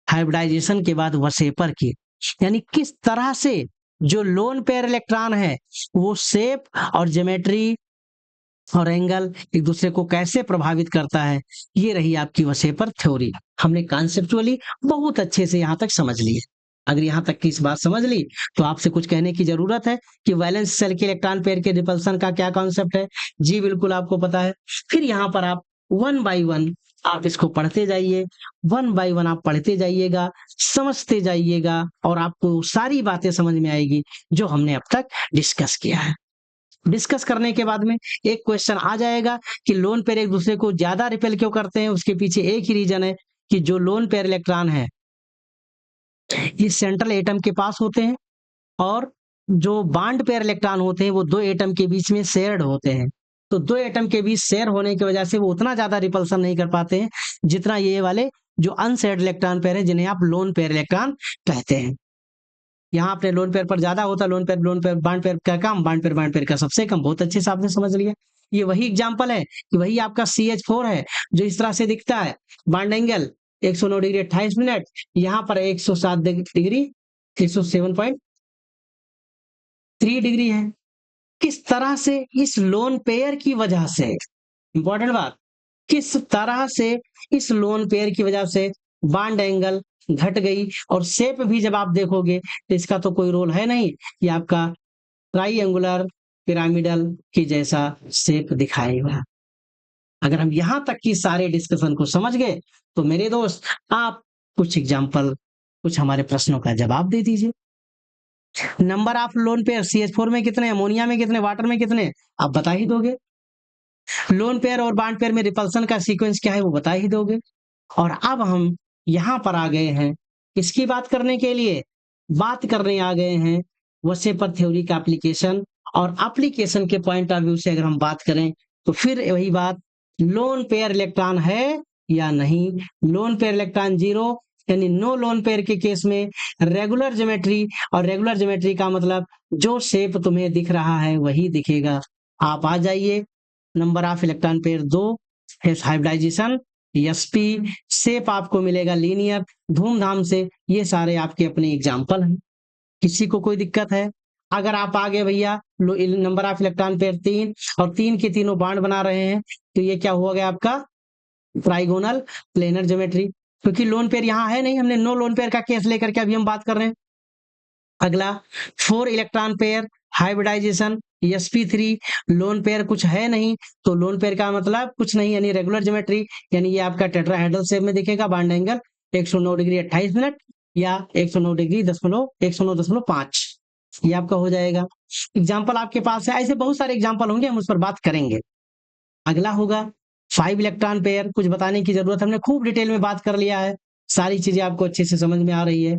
S1: हाइब्रिडाइजेशन के बाद वसेपर की, यानी किस तरह से जो लोन पेयर इलेक्ट्रॉन है वो शेप और ज्योमेट्री और एंगल एक दूसरे को कैसे प्रभावित करता है। ये रही आपकी वसेपर थ्योरी। हमने कॉन्सेप्चुअली बहुत अच्छे से यहाँ तक समझ ली। अगर यहाँ तक की इस बात समझ ली तो आपसे कुछ कहने की जरूरत है कि वैलेंस सेल के इलेक्ट्रॉन पेयर के रिपल्सन का क्या कॉन्सेप्ट है। जी बिल्कुल आपको पता है। फिर यहाँ पर आप वन बाय वन आप इसको पढ़ते जाइए, वन बाय वन आप पढ़ते जाइएगा, समझते जाइएगा, और आपको सारी बातें समझ में आएगी जो हमने अब तक डिस्कस किया है। डिस्कस करने के बाद में एक क्वेश्चन आ जाएगा कि लोन पेयर एक दूसरे को ज्यादा रिपेल क्यों करते हैं। उसके पीछे एक ही रीजन है कि जो लोन पेयर इलेक्ट्रॉन है ये सेंट्रल एटम के पास होते हैं और जो बॉन्ड पेयर इलेक्ट्रॉन होते हैं वो दो एटम के बीच में शेयर्ड होते हैं। तो दो एटम के बीच शेयर होने की वजह से वो उतना ज्यादा रिपल्सन नहीं कर पाते हैं जितना ये वाले जो अनशेयर्ड इलेक्ट्रॉन पेयर है, जिन्हें आप लोन पेयर इलेक्ट्रॉन कहते हैं। यहाँ अपने लोन पेयर पर ज्यादा होता है, लोन पेयर बॉन्ड पेयर का कम, बॉन्ड पेयर का सबसे कम। बहुत अच्छे से आपने समझ लिया। ये वही एग्जाम्पल है कि वही आपका CH4 है जो इस तरह से दिखता है। बॉन्ड एंगल 109 डिग्री 28 मिनट, यहाँ पर 107 डिग्री 107.3 डिग्री है। किस तरह से इस लोन पेयर की वजह से, इंपॉर्टेंट बात, किस तरह से इस लोन पेयर की वजह से बॉन्ड एंगल घट गई, और शेप भी जब आप देखोगे तो इसका तो कोई रोल है नहीं, ये आपका ट्राइएंगुलर पिरामिडल की जैसा शेप दिखाएगा। अगर हम यहां तक की सारे डिस्कशन को समझ गए तो मेरे दोस्त आप कुछ एग्जाम्पल, कुछ हमारे प्रश्नों का जवाब दे दीजिए। Number of lone pair CH4 में कितने, अमोनिया में कितने, वाटर में कितने, आप बता ही दोगे। लोन पेयर और बॉन्ड पेयर में रिपल्सन का सीक्वेंस क्या है वो बता ही दोगे। और अब हम यहाँ पर आ गए हैं इसकी बात करने के लिए, बात करने आ गए हैं वसेपर थ्योरी का एप्लीकेशन। और एप्लीकेशन के पॉइंट ऑफ व्यू से अगर हम बात करें तो फिर वही बात, लोन पेयर इलेक्ट्रॉन है या नहीं। लोन पेयर इलेक्ट्रॉन जीरो, यानी नो लोन पेयर के केस में रेगुलर ज्योमेट्री, और रेगुलर ज्योमेट्री का मतलब जो शेप तुम्हें दिख रहा है वही दिखेगा। आप आ जाइए, number of electron pair 2, hybridization sp, shape आपको मिलेगा लीनियर, धूमधाम से। ये सारे आपके अपने एग्जाम्पल हैं, किसी को कोई दिक्कत है? अगर आप आगे भैया नंबर ऑफ इलेक्ट्रॉन पेयर 3 और 3 के तीनों बॉन्ड बना रहे हैं तो ये क्या हुआ गया आपका ट्राइगोनल प्लेनर ज्योमेट्री, क्योंकि लोन पेयर यहाँ है नहीं, हमने नो लोन पेयर का केस लेकर के अभी हम बात कर रहे हैं। अगला 4 electron pair hybridization sp3, lone pair कुछ है नहीं, तो लोन पेयर का मतलब कुछ नहीं, यानी रेगुलर ज्योमेट्री, यानी ये आपका टेट्राहेड्रल शेप में दिखेगा। बॉन्ड एंगल 109 डिग्री 28 मिनट या 109 डिग्री 109.5, ये आपका हो जाएगा। एग्जाम्पल आपके पास है, ऐसे बहुत सारे एग्जाम्पल होंगे, हम उस पर बात करेंगे। अगला होगा 5 इलेक्ट्रॉन पेयर, कुछ बताने की जरूरत, हमने खूब डिटेल में बात कर लिया है, सारी चीजें आपको अच्छे से समझ में आ रही है।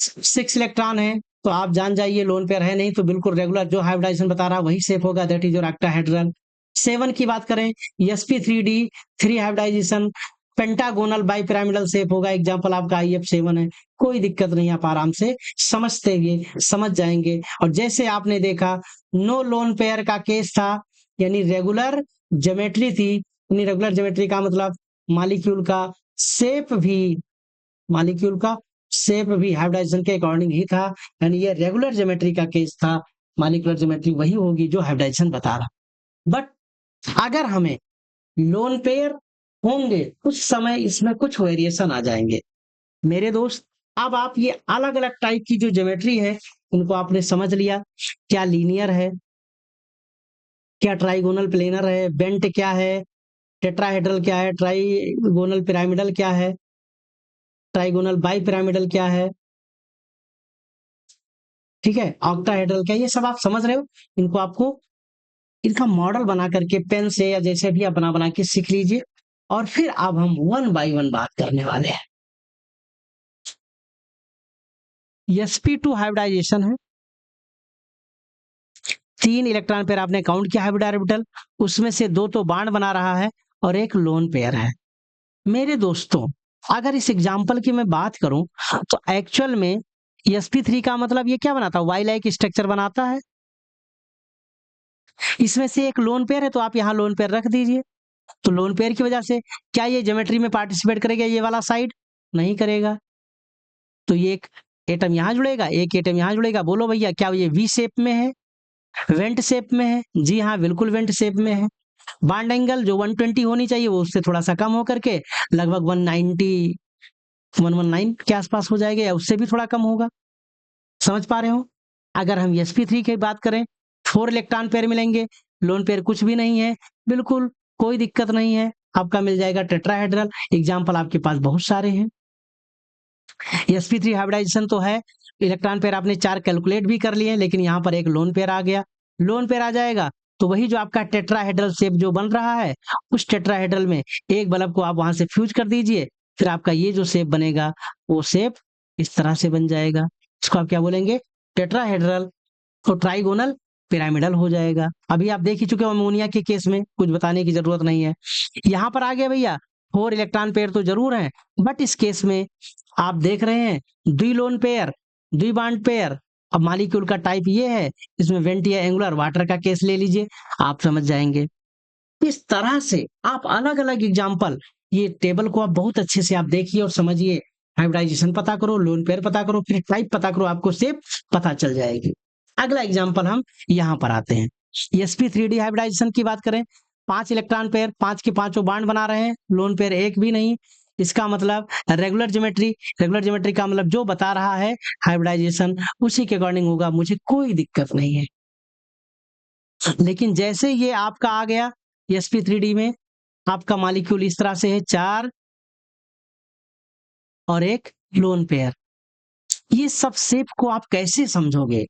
S1: 6 इलेक्ट्रॉन है तो आप जान जाइए लोन पेयर है नहीं, तो बिल्कुल रेगुलर जो हाइब्रिडाइजेशन बता रहा वही शेप होगा, दैट इज योर ऑक्टाहेड्रल। 7 की बात करें sp3d, 3 hybridization, pentagonal bipyramidal shape होगा, एग्जांपल आपका IF7 है। कोई दिक्कत नहीं, आप आराम से समझते हुए समझ जाएंगे। और जैसे आपने देखा नो लोन पेयर का केस था, यानी रेगुलर ज्योमेट्री थी, यानी रेगुलर ज्योमेट्री का मतलब मॉलिक्यूल का शेप भी, मॉलिक्यूल का शेप भी हाइब्रिडाइजेशन के अकॉर्डिंग ही था, यानी ये रेगुलर ज्योमेट्री का केस था। मॉलिक्यूलर ज्योमेट्री वही होगी जो हाइब्रिडाइजेशन बता रहा। बट अगर हमें लोन पेयर होंगे कुछ समय इसमें कुछ वेरिएशन आ जाएंगे मेरे दोस्त। अब आप ये अलग अलग टाइप की जो ज्योमेट्री है उनको आपने समझ लिया, क्या लीनियर है, क्या ट्राइगोनल प्लेनर है, बेंट क्या है, टेट्राहेड्रल क्या है, ट्राइगोनल पिरामिडल क्या है, ट्राइगोनल बाइपिरामिडल क्या है, ठीक है, ऑक्टाहेड्रल क्या, ये सब आप समझ रहे हो। इनको आपको इनका मॉडल बना करके पेन से या जैसे भी आप बना बना के सीख लीजिए। और फिर अब हम 1 बाय 1 बात करने वाले हैं। sp2 हाइब्रिडाइजेशन है, 3 इलेक्ट्रॉन पेयर आपने काउंट किया हाइब्रिड ऑर्बिटल, उसमें से 2 तो बॉन्ड बना रहा है और एक लोन पेयर है। मेरे दोस्तों अगर इस एग्जाम्पल की मैं बात करूं तो एक्चुअल में sp3 का मतलब ये क्या बनाता है, वाई लाइक स्ट्रक्चर बनाता है। इसमें से एक लोन पेयर है तो आप यहाँ लोन पेयर रख दीजिए। तो लोन पेयर की वजह से क्या ये ज्योमेट्री में पार्टिसिपेट करेगा, ये वाला साइड नहीं करेगा, तो ये एक एटम यहाँ जुड़ेगा, एक एटम यहाँ जुड़ेगा। बोलो भैया क्या ये वी शेप में है, वेंट शेप में है? जी हाँ, बिल्कुल वेंट शेप में है। बॉन्ड एंगल जो 120 होनी चाहिए वो उससे थोड़ा सा कम होकर के लगभग 190 119 के आसपास हो जाएगा, या उससे भी थोड़ा कम होगा। समझ पा रहे हो? अगर हम sp3 की बात करें 4 इलेक्ट्रॉन पेयर मिलेंगे, लोन पेयर कुछ भी नहीं है, बिल्कुल कोई दिक्कत नहीं है, आपका मिल जाएगा टेट्राहेड्रल। एग्जाम्पल आपके पास बहुत सारे हैं। sp3 हाइब्रिडाइजेशन तो है, इलेक्ट्रॉन पेयर आपने 4 कैलकुलेट भी कर लिए, लेकिन यहाँ पर एक लोन पेयर आ गया। लोन पेयर आ जाएगा तो वही जो आपका टेट्राहेड्रल शेप जो बन रहा है, उस टेट्राहेड्रल में एक बल्ब को आप वहां से फ्यूज कर दीजिए, फिर आपका ये जो शेप बनेगा वो शेप इस तरह से बन जाएगा। इसको आप क्या बोलेंगे, टेट्राहेड्रल और ट्राइगोनल पिरामिडल हो जाएगा। अभी आप देख ही चुके हो अमोनिया के केस में, कुछ बताने की जरूरत नहीं है। यहाँ पर आ गया भैया 4 इलेक्ट्रॉन पेयर तो जरूर है, बट इस केस में आप देख रहे हैं द्वि लोन पेयर, द्वि बॉन्ड पेयर। अब मॉलिक्यूल का टाइप ये है, इसमें वेंट या एंगुलर वाटर का केस ले लीजिए, आप समझ जाएंगे। इस तरह से आप अलग अलग एग्जाम्पल, ये टेबल को आप बहुत अच्छे से आप देखिए और समझिए। हाइब्रिडाइजेशन पता करो, लोन पेयर पता करो, फिर टाइप पता करो, आपको शेप पता चल जाएगी। अगला एग्जाम्पल हम यहाँ पर आते हैं। sp3d हाइब्रिडाइजेशन की बात करें, 5 इलेक्ट्रॉन पेयर, 5 के 5 बांड बना रहे हैं, लोन पेयर एक भी नहीं। इसका मतलब रेगुलर ज्योमेट्री, रेगुलर ज्योमेट्री का मतलब जो बता रहा है हाइब्रिडाइजेशन उसी के अकॉर्डिंग होगा, मुझे कोई दिक्कत नहीं है। लेकिन जैसे ये आपका आ गया sp3d में, आपका मॉलिक्यूल इस तरह से है, 4 और एक लोन पेयर, ये सब शेप को आप कैसे समझोगे?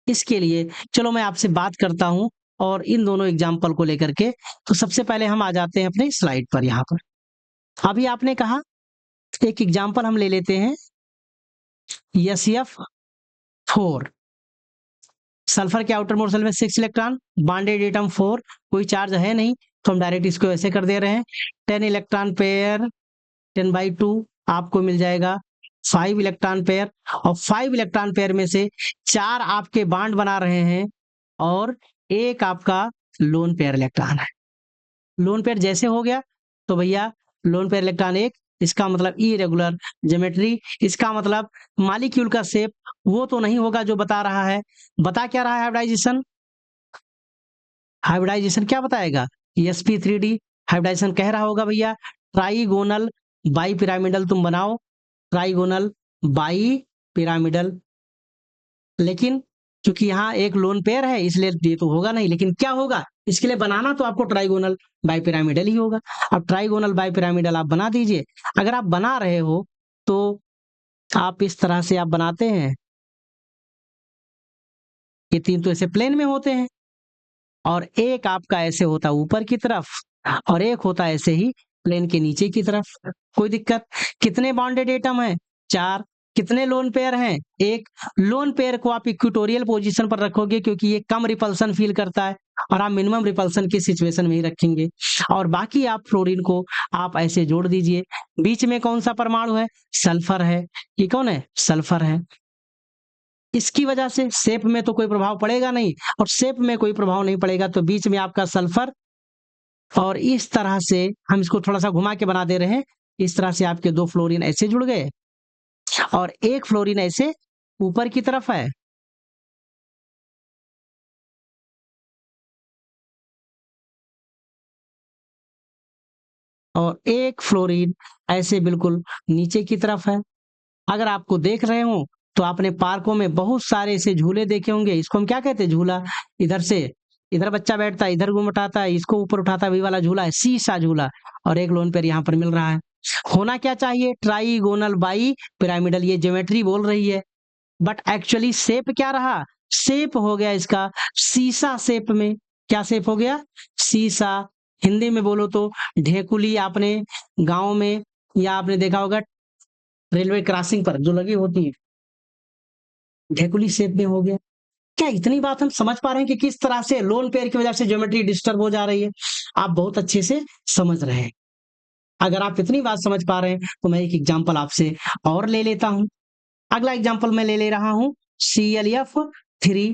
S1: इसके लिए चलो मैं आपसे बात करता हूं और इन दोनों एग्जाम्पल को लेकर के। तो सबसे पहले हम आ जाते हैं अपने स्लाइड पर। यहाँ पर अभी आपने कहा एक एग्जाम्पल हम ले लेते हैं, SF4, सल्फर के आउटर मोर शेल में 6 इलेक्ट्रॉन, बॉन्डेड एटम 4, कोई चार्ज है नहीं, तो हम डायरेक्ट इसको ऐसे कर दे रहे हैं। 10 इलेक्ट्रॉन पेयर 10/2 आपको मिल जाएगा 5 इलेक्ट्रॉन पेयर, और 5 इलेक्ट्रॉन पेयर में से 4 आपके बॉन्ड बना रहे हैं और एक आपका लोन पेयर इलेक्ट्रॉन है। लोन पेयर जैसे हो गया तो भैया लोन पेयर इलेक्ट्रॉन एक, इसका मतलब इरेगुलर ज्योमेट्री, इसका मतलब मॉलिक्यूल का शेप वो तो नहीं होगा जो बता रहा है। बता क्या रहा है हाइब्रिडाइजेशन? हाइब्रिडाइजेशन क्या बताएगा? sp3d हाइब्रिडाइजेशन कह रहा होगा भैया ट्राइगोनल बाई पिरामिडल तुम बनाओ, ट्राइगोनल बाई पिरामिडल। लेकिन क्योंकि यहाँ एक लोन पेयर है इसलिए ये तो होगा नहीं, लेकिन क्या होगा? इसके लिए बनाना तो आपको ट्राइगोनल बाई पिरामिडल ही होगा। अब ट्राइगोनल बाई पिरामिडल आप बना दीजिए। अगर आप बना रहे हो तो आप इस तरह से आप बनाते हैं, ये 3 तो ऐसे प्लेन में होते हैं, और एक आपका ऐसे होता है ऊपर की तरफ, और एक होता है ऐसे ही प्लेन के नीचे की तरफ। कोई दिक्कत? कितने बॉन्डेड एटम है? 4। कितने लोन पेयर हैं? एक। लोन पेयर को आप इक्वेटोरियल पोजीशन पर रखोगे क्योंकि ये कम रिपल्सन फील करता है, और आप मिनिमम रिपल्सन की सिचुएशन में ही रखेंगे, और बाकी आप फ्लोरीन को आप ऐसे जोड़ दीजिए। बीच में कौन सा परमाणु है? सल्फर है। ये कौन है? सल्फर है। इसकी वजह से शेप में तो कोई प्रभाव पड़ेगा नहीं, और शेप में कोई प्रभाव नहीं पड़ेगा तो बीच में आपका सल्फर, और इस तरह से हम इसको थोड़ा सा घुमा के बना दे रहे हैं। इस तरह से आपके 2 फ्लोरीन ऐसे जुड़ गए और एक फ्लोरीन ऐसे ऊपर की तरफ है। और एक फ्लोरीन ऐसे बिल्कुल नीचे की तरफ है। अगर आपको देख रहे हो तो आपने पार्कों में बहुत सारे ऐसे झूले देखे होंगे, इसको हम क्या कहते हैं? झूला। इधर से इधर बच्चा बैठता है, इधर घूम उठाता है, इसको ऊपर उठाता है, वही वाला झूला है, सीसा झूला। और एक लोन पेयर यहाँ पर मिल रहा है। होना क्या चाहिए? ट्राइगोनल बाई पिरामिडल, ये ज्योमेट्री बोल रही है, बट एक्चुअली शेप क्या रहा? शेप हो गया इसका सीसा शेप में। क्या शेप हो गया? सीसा। हिंदी में बोलो तो ढेकुली, आपने गांव में या आपने देखा होगा रेलवे क्रॉसिंग पर जो लगी होती है, ढेकुली शेप में हो गया। क्या इतनी बात हम समझ पा रहे हैं कि किस तरह से लोन पेयर की वजह से ज्योमेट्री डिस्टर्ब हो जा रही है? आप बहुत अच्छे से समझ रहे हैं। अगर आप इतनी बात समझ पा रहे हैं तो मैं एक एग्जांपल आपसे और ले लेता हूं। अगला एग्जांपल मैं ले रहा हूं ClF3।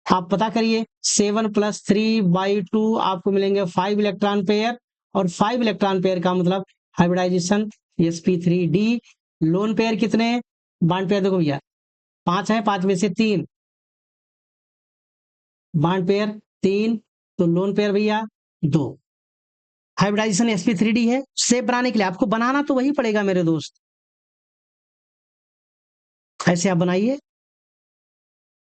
S1: आप पता करिए 7 + 3/2 आपको मिलेंगे 5 इलेक्ट्रॉन पेयर, और 5 इलेक्ट्रॉन पेयर का मतलब हाइब्रिडाइजेशन sp3d। लोन पेयर कितने? बॉन्ड पेयर देखो भैया 5 है, 5 में से 3 बॉन्ड पेयर 3, तो लोन पेयर भैया 2। हाइब्रिडाइजेशन sp3d है। शेप बनाने के लिए आपको बनाना तो वही पड़ेगा मेरे दोस्त। ऐसे आप बनाइए,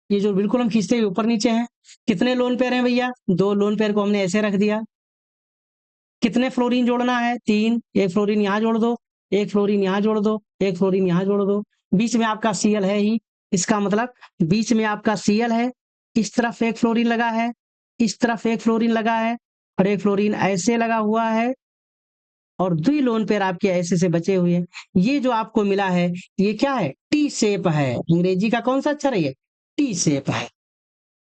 S1: ये जो बिल्कुल हम खींचते हुए ऊपर नीचे हैं। कितने लोन पेयर हैं भैया? 2 लोन पेयर को हमने ऐसे रख दिया। कितने फ्लोरीन जोड़ना है? 3। एक फ्लोरीन यहाँ जोड़ दो, एक फ्लोरीन यहाँ जोड़ दो, एक फ्लोरीन यहाँ जोड़ दो। बीच में आपका Cl है ही, इसका मतलब बीच में आपका Cl है। इस तरफ एक फ्लोरीन लगा है, इस तरफ एक फ्लोरीन लगा है, और एक फ्लोरीन ऐसे लगा हुआ है, और 2 लोन पेयर आपके ऐसे से बचे हुए हैं। ये जो आपको मिला है ये क्या है? टी शेप है। अंग्रेजी का कौन सा अक्षर है ये? टी शेप है।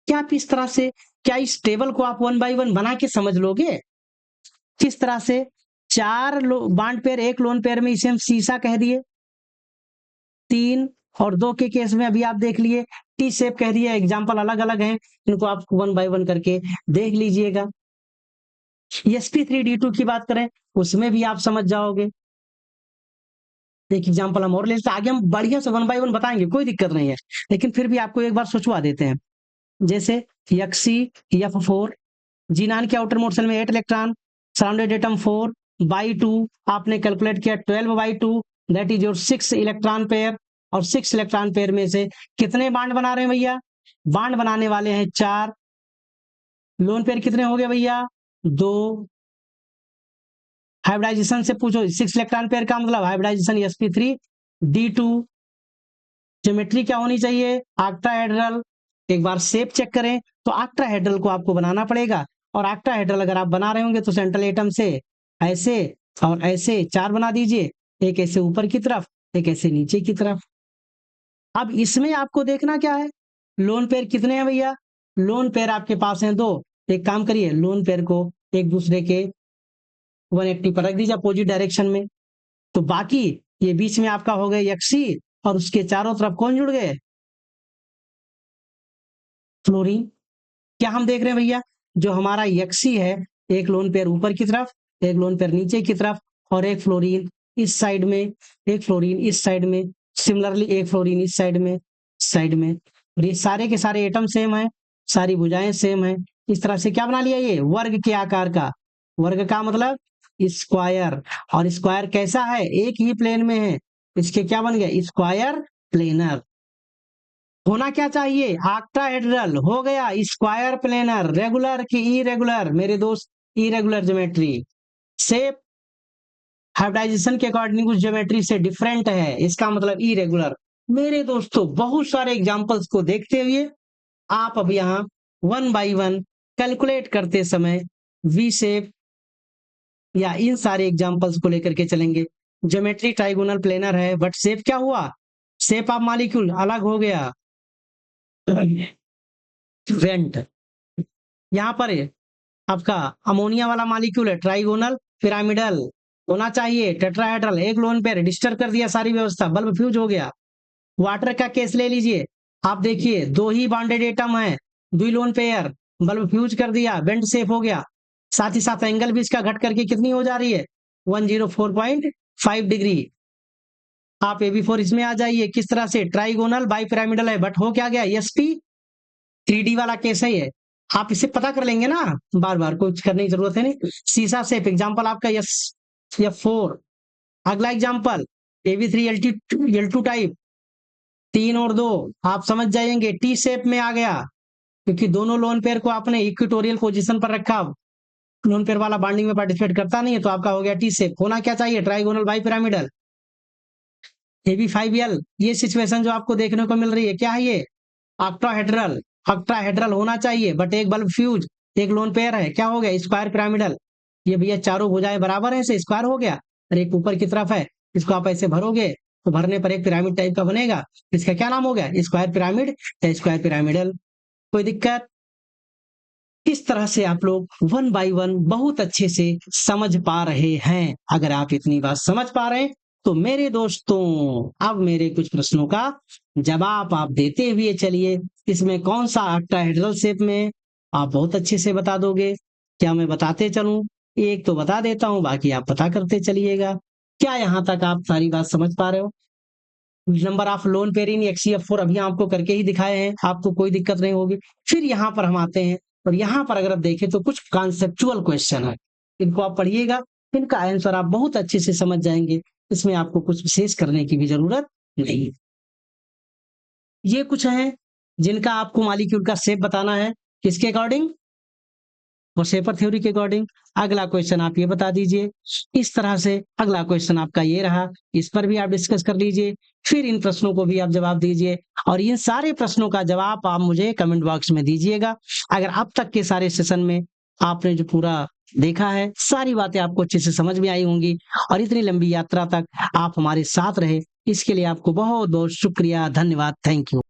S1: क्या आप इस तरह से, क्या इस टेबल को आप 1 बाय 1 बना के समझ लोगे? किस तरह से 4 बॉन्ड पेयर, एक लोन पेयर में इसे हम सीसा कह दिए, 3 और 2 के केस में अभी आप देख लिए टी शेप कह दिया। एग्जाम्पल अलग अलग हैं, इनको आप 1 बाय 1 करके देख लीजिएगा। sp3d2 की बात करें, उसमें भी आप समझ जाओगे। एक एग्जाम्पल हम और ले लेते हैं, आगे हम बढ़िया से 1 बाय 1 बताएंगे, कोई दिक्कत नहीं है, लेकिन फिर भी आपको एक बार सोचवा देते हैं। जैसे Xc F4, जिनान के आउटर मोड सेल में 8 इलेक्ट्रॉन, सराउंडेड एटम 4 बाई 2, आपने कैलकुलेट किया 12 by 2, that is your 6 electron pair. और 6 इलेक्ट्रॉन पेयर में से कितने बाड बना रहे हैं भैया? बाड बनाने वाले हैं 4। लोन पेयर कितने हो गए भैया? 2। हाइब्रिडाइजेशन से पूछो, 6 इलेक्ट्रॉन पेयर का मतलब हाइब्रिडाइजेशन sp3d2। ज्योमेट्री क्या होनी चाहिए? ऑक्टाहेड्रल। एक बार शेप चेक करें तो ऑक्टाहेड्रल को आपको बनाना पड़ेगा, और ऑक्टाहेड्रल अगर आप बना रहे होंगे तो सेंट्रल एटम से ऐसे और ऐसे 4 बना दीजिए, एक ऐसे ऊपर की तरफ, एक ऐसे नीचे की तरफ। अब इसमें आपको देखना क्या है, लोन पेयर कितने हैं भैया? लोन पेयर आपके पास हैं 2। एक काम करिए, लोन पेयर को एक दूसरे के 180 पर रख दीजिए अपोजिट डायरेक्शन में, तो बाकी ये बीच में आपका हो गया Xc, और उसके चारों तरफ कौन जुड़ गए? फ्लोरीन। क्या हम देख रहे हैं भैया, जो हमारा Xc है, एक लोन पेयर ऊपर की तरफ, एक लोन पेयर नीचे की तरफ, और एक फ्लोरीन इस साइड में, एक फ्लोरीन इस साइड में, सिमिलरली एक फ्लोरीन इस साइड में। और ये सारे के सारे एटम सेम है, सारी भुजाएं सेम है। इस तरह से क्या बना लिया? ये वर्ग के आकार का। वर्ग का मतलब स्क्वायर, और स्क्वायर कैसा है? एक ही प्लेन में है, इसके क्या बन गया? Square planar. होना क्या चाहिए? ऑक्टाहेड्रल हो गया, स्क्वायर प्लेनर। रेगुलर की इरेगुलर मेरे दोस्त? Irregular geometry. शेप हाइब्रिडाइजेशन के अकॉर्डिंग उस ज्योमेट्री से डिफरेंट है, इसका मतलब इरेगुलर। मेरे दोस्तों, बहुत सारे एग्जांपल्स को देखते हुए आप अब यहाँ 1 बाय 1 कैलकुलेट करते समय वी शेप या इन सारे एग्जांपल्स को लेकर के चलेंगे। ज्योमेट्री ट्राइगोनल प्लेनर है, बट शेप क्या हुआ? शेप ऑफ मॉलिक्यूल अलग हो गया। वेंट, यहाँ पर आपका अमोनिया वाला मॉलिक्यूल है, ट्राइगोनल पिरामिडल होना चाहिए। टेट्राहेड्रल, एक लोन पेयर, डिस्टर्ब कर दिया सारी व्यवस्था, बल्ब फ्यूज हो गया। वाटर का केस ले लीजिए, आप देखिए 2 ही बॉन्डेड एटम है, 2 लोन पेयर, बल्ब फ्यूज कर दिया, बेंड शेप हो गया। साथ ही साथ एंगल भी इसका घट करके कितनी हो जा रही है? 104.5 डिग्री। आप AB4 इसमें आ जाइए, किस तरह से? ट्राइगोनल बाई पिरामिडल है, बट हो क्या गया? sp3d वाला केस है ये। आप इसे पता कर लेंगे ना, बार बार कुछ करने की जरूरत है नहीं। सीसा शेप एग्जांपल आपका F4। अगला एग्जांपल AB3L2 टाइप, 3 और 2 आप समझ जाएंगे। टी शेप में आ गया, क्योंकि दोनों लोन पेयर को आपने इक्वेटोरियल पोजीशन पर रखा। लोन पेयर वाला बॉन्डिंग में पार्टिसिपेट करता नहीं है, तो आपका हो गया टी शेप। होना क्या चाहिए? Trigonal bi pyramidal. AB5L, ये सिचुएशन जो आपको देखने को मिल रही है, क्या है ये? ऑक्टाहेड्रल। ऑक्टाहेड्रल होना चाहिए, बट एक बल्ब फ्यूज, एक लोन पेयर है, क्या हो गया? Square pyramidal. ये भैया चारों भुजाएं बराबर है, इसे स्क्वायर हो गया, और एक ऊपर की तरफ है, इसको आप ऐसे भरोगे तो भरने पर एक पिरामिड टाइप का बनेगा। इसका क्या नाम हो गया? स्क्वायर पिरामिड या स्क्वायर पिरामिडल। कोई दिक्कत? इस तरह से आप लोग 1 बाय 1 बहुत अच्छे से समझ पा रहे हैं। अगर आप इतनी बात समझ पा रहे हैं तो मेरे दोस्तों, अब मेरे कुछ प्रश्नों का जवाब आप देते हुए चलिए। इसमें कौन सा ऑक्टाहेड्रल शेप में, आप बहुत अच्छे से बता दोगे। क्या मैं बताते चलूं? एक तो बता देता हूं, बाकी आप पता करते चलिएगा। क्या यहाँ तक आप सारी बात समझ पा रहे हो? Number of lone pair in XCF4 अभी आपको करके ही दिखाए हैं, आपको कोई दिक्कत नहीं होगी। फिर यहाँ पर हम आते हैं, और यहाँ पर अगर आप देखें तो कुछ कॉन्सेप्चुअल क्वेश्चन है, इनको आप पढ़िएगा, इनका आंसर आप बहुत अच्छे से समझ जाएंगे। इसमें आपको कुछ विशेष करने की भी जरूरत नहीं। ये कुछ है जिनका आपको मॉलिक्यूल का शेप बताना है, किसके अकॉर्डिंग? और शेपर थ्योरी के अकॉर्डिंग। अगला क्वेश्चन आप ये बता दीजिए। इस तरह से अगला क्वेश्चन आपका ये रहा, इस पर भी आप डिस्कस कर लीजिए। फिर इन प्रश्नों को भी आप जवाब दीजिए, और इन सारे प्रश्नों का जवाब आप मुझे कमेंट बॉक्स में दीजिएगा। अगर अब तक के सारे सेशन में आपने जो पूरा देखा है, सारी बातें आपको अच्छे से समझ में आई होंगी, और इतनी लंबी यात्रा तक आप हमारे साथ रहे, इसके लिए आपको बहुत बहुत शुक्रिया, धन्यवाद, थैंक यू।